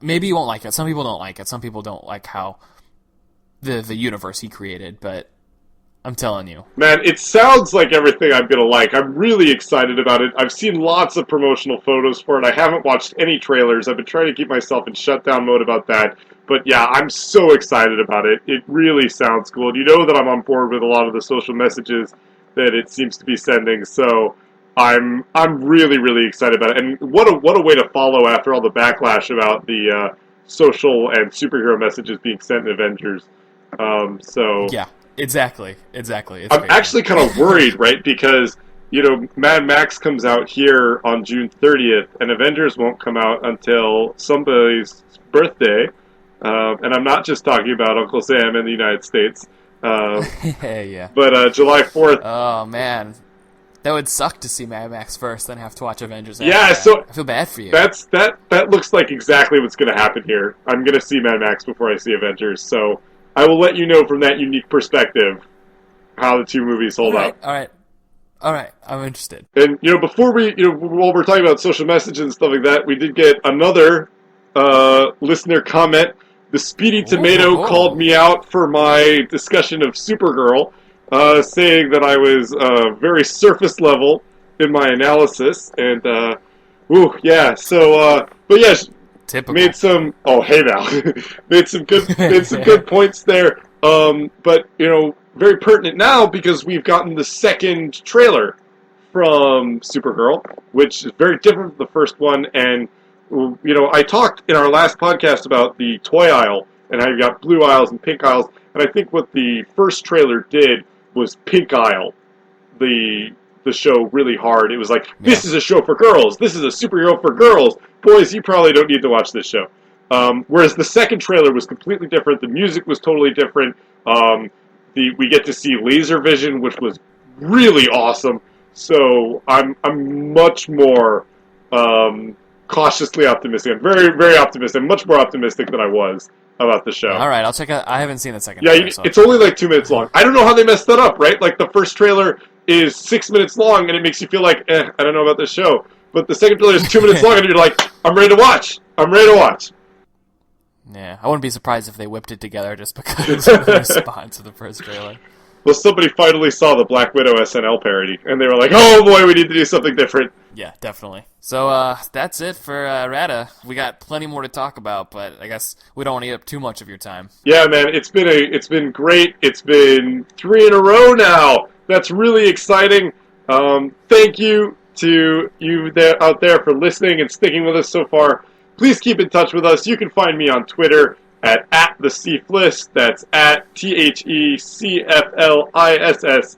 Maybe you won't like it. Some people don't like it. Some people don't like how the universe he created, but I'm telling you. Man, it sounds like everything I'm going to like. I'm really excited about it. I've seen lots of promotional photos for it. I haven't watched any trailers. I've been trying to keep myself in shutdown mode about that. But yeah, I'm so excited about it. It really sounds cool. And you know that I'm on board with a lot of the social messages that it seems to be sending. So I'm really, really excited about it. And what a way to follow after all the backlash about the social and superhero messages being sent in Avengers. Yeah. Exactly. It's I'm actually kind of worried, right? Because, Mad Max comes out here on June 30th, and Avengers won't come out until somebody's birthday. And I'm not just talking about Uncle Sam in the United States. Yeah. But July 4th. Oh, man. That would suck to see Mad Max first, then have to watch Avengers after Yeah, that. so I feel bad for you. That looks like exactly what's going to happen here. I'm going to see Mad Max before I see Avengers, so I will let you know from that unique perspective how the two movies hold up. All right, I'm interested. And, before while we're talking about social messages and stuff like that, we did get another listener comment. The Speedy Tomato called me out for my discussion of Supergirl, saying that I was very surface level in my analysis. And, but yeah, Typical. made some, hey now, made some good points there. But, very pertinent now because we've gotten the second trailer from Supergirl, which is very different from the first one. And, I talked in our last podcast about the toy aisle and how you've got blue aisles and pink aisles. And I think what the first trailer did was pink aisle the show really hard. It was like, this is a show for girls. This is a superhero for girls. Boys, you probably don't need to watch this show. Whereas the second trailer was completely different. The music was totally different. We get to see laser vision, which was really awesome. So I'm much more cautiously optimistic. I'm very, very optimistic. I'm much more optimistic than I was about the show. All right, I'll check out. I haven't seen the second trailer. Yeah, it's only like 2 minutes long. I don't know how they messed that up, right? Like the first trailer is 6 minutes long, and it makes you feel like, I don't know about this show. But the second trailer is 2 minutes long, and you're like, I'm ready to watch. Yeah, I wouldn't be surprised if they whipped it together just because of the response to the first trailer. Well, somebody finally saw the Black Widow SNL parody, and they were like, oh boy, we need to do something different. Yeah, definitely. So, that's it for Rata. We got plenty more to talk about, but I guess we don't want to eat up too much of your time. Yeah, man, it's been great. It's been 3 in a row now. That's really exciting. Thank you to you out there for listening and sticking with us so far. Please keep in touch with us. You can find me on Twitter at the CFliss. That's at THECFLISS.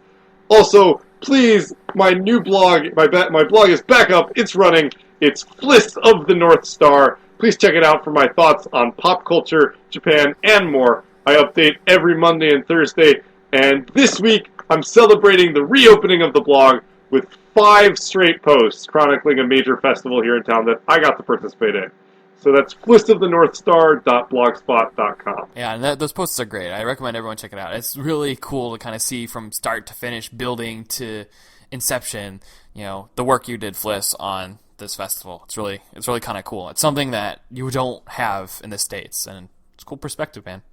Also, please, my new blog, my blog is back up. It's running. It's Fliss of the North Star. Please check it out for my thoughts on pop culture, Japan, and more. I update every Monday and Thursday. And this week, I'm celebrating the reopening of the blog with 5 straight posts chronicling a major festival here in town that I got to participate in. So that's flissofthenorthstar.blogspot.com. Yeah, and those posts are great. I recommend everyone check it out. It's really cool to kind of see from start to finish, building to inception, the work you did, Fliss, on this festival. It's really kind of cool. It's something that you don't have in the States, and it's a cool perspective, man.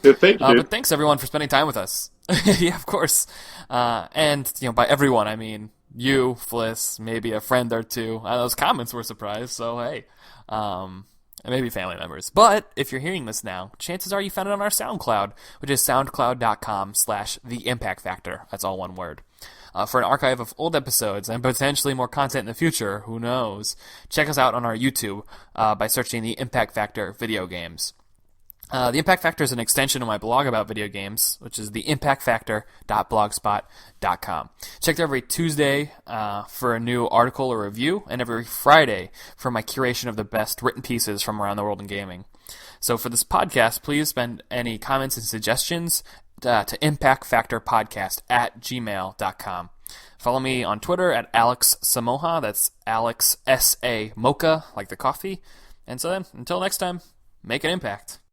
Yeah, thank you. But thanks, everyone, for spending time with us. Yeah, of course. And, by everyone, I mean you, Fliss, maybe a friend or two. Those comments were surprised, so hey. And maybe family members. But if you're hearing this now, chances are you found it on our SoundCloud, which is soundcloud.com/theimpactfactor. That's all one word. For an archive of old episodes and potentially more content in the future, who knows, check us out on our YouTube by searching the Impact Factor video games. The Impact Factor is an extension of my blog about video games, which is the impactfactor.blogspot.com. Check there every Tuesday for a new article or review, and every Friday for my curation of the best written pieces from around the world in gaming. So for this podcast, please send any comments and suggestions to impactfactorpodcast@gmail.com. Follow me on Twitter at Alex Samocha. That's Alex S.A. Mocha, like the coffee. And so then, until next time, make an impact.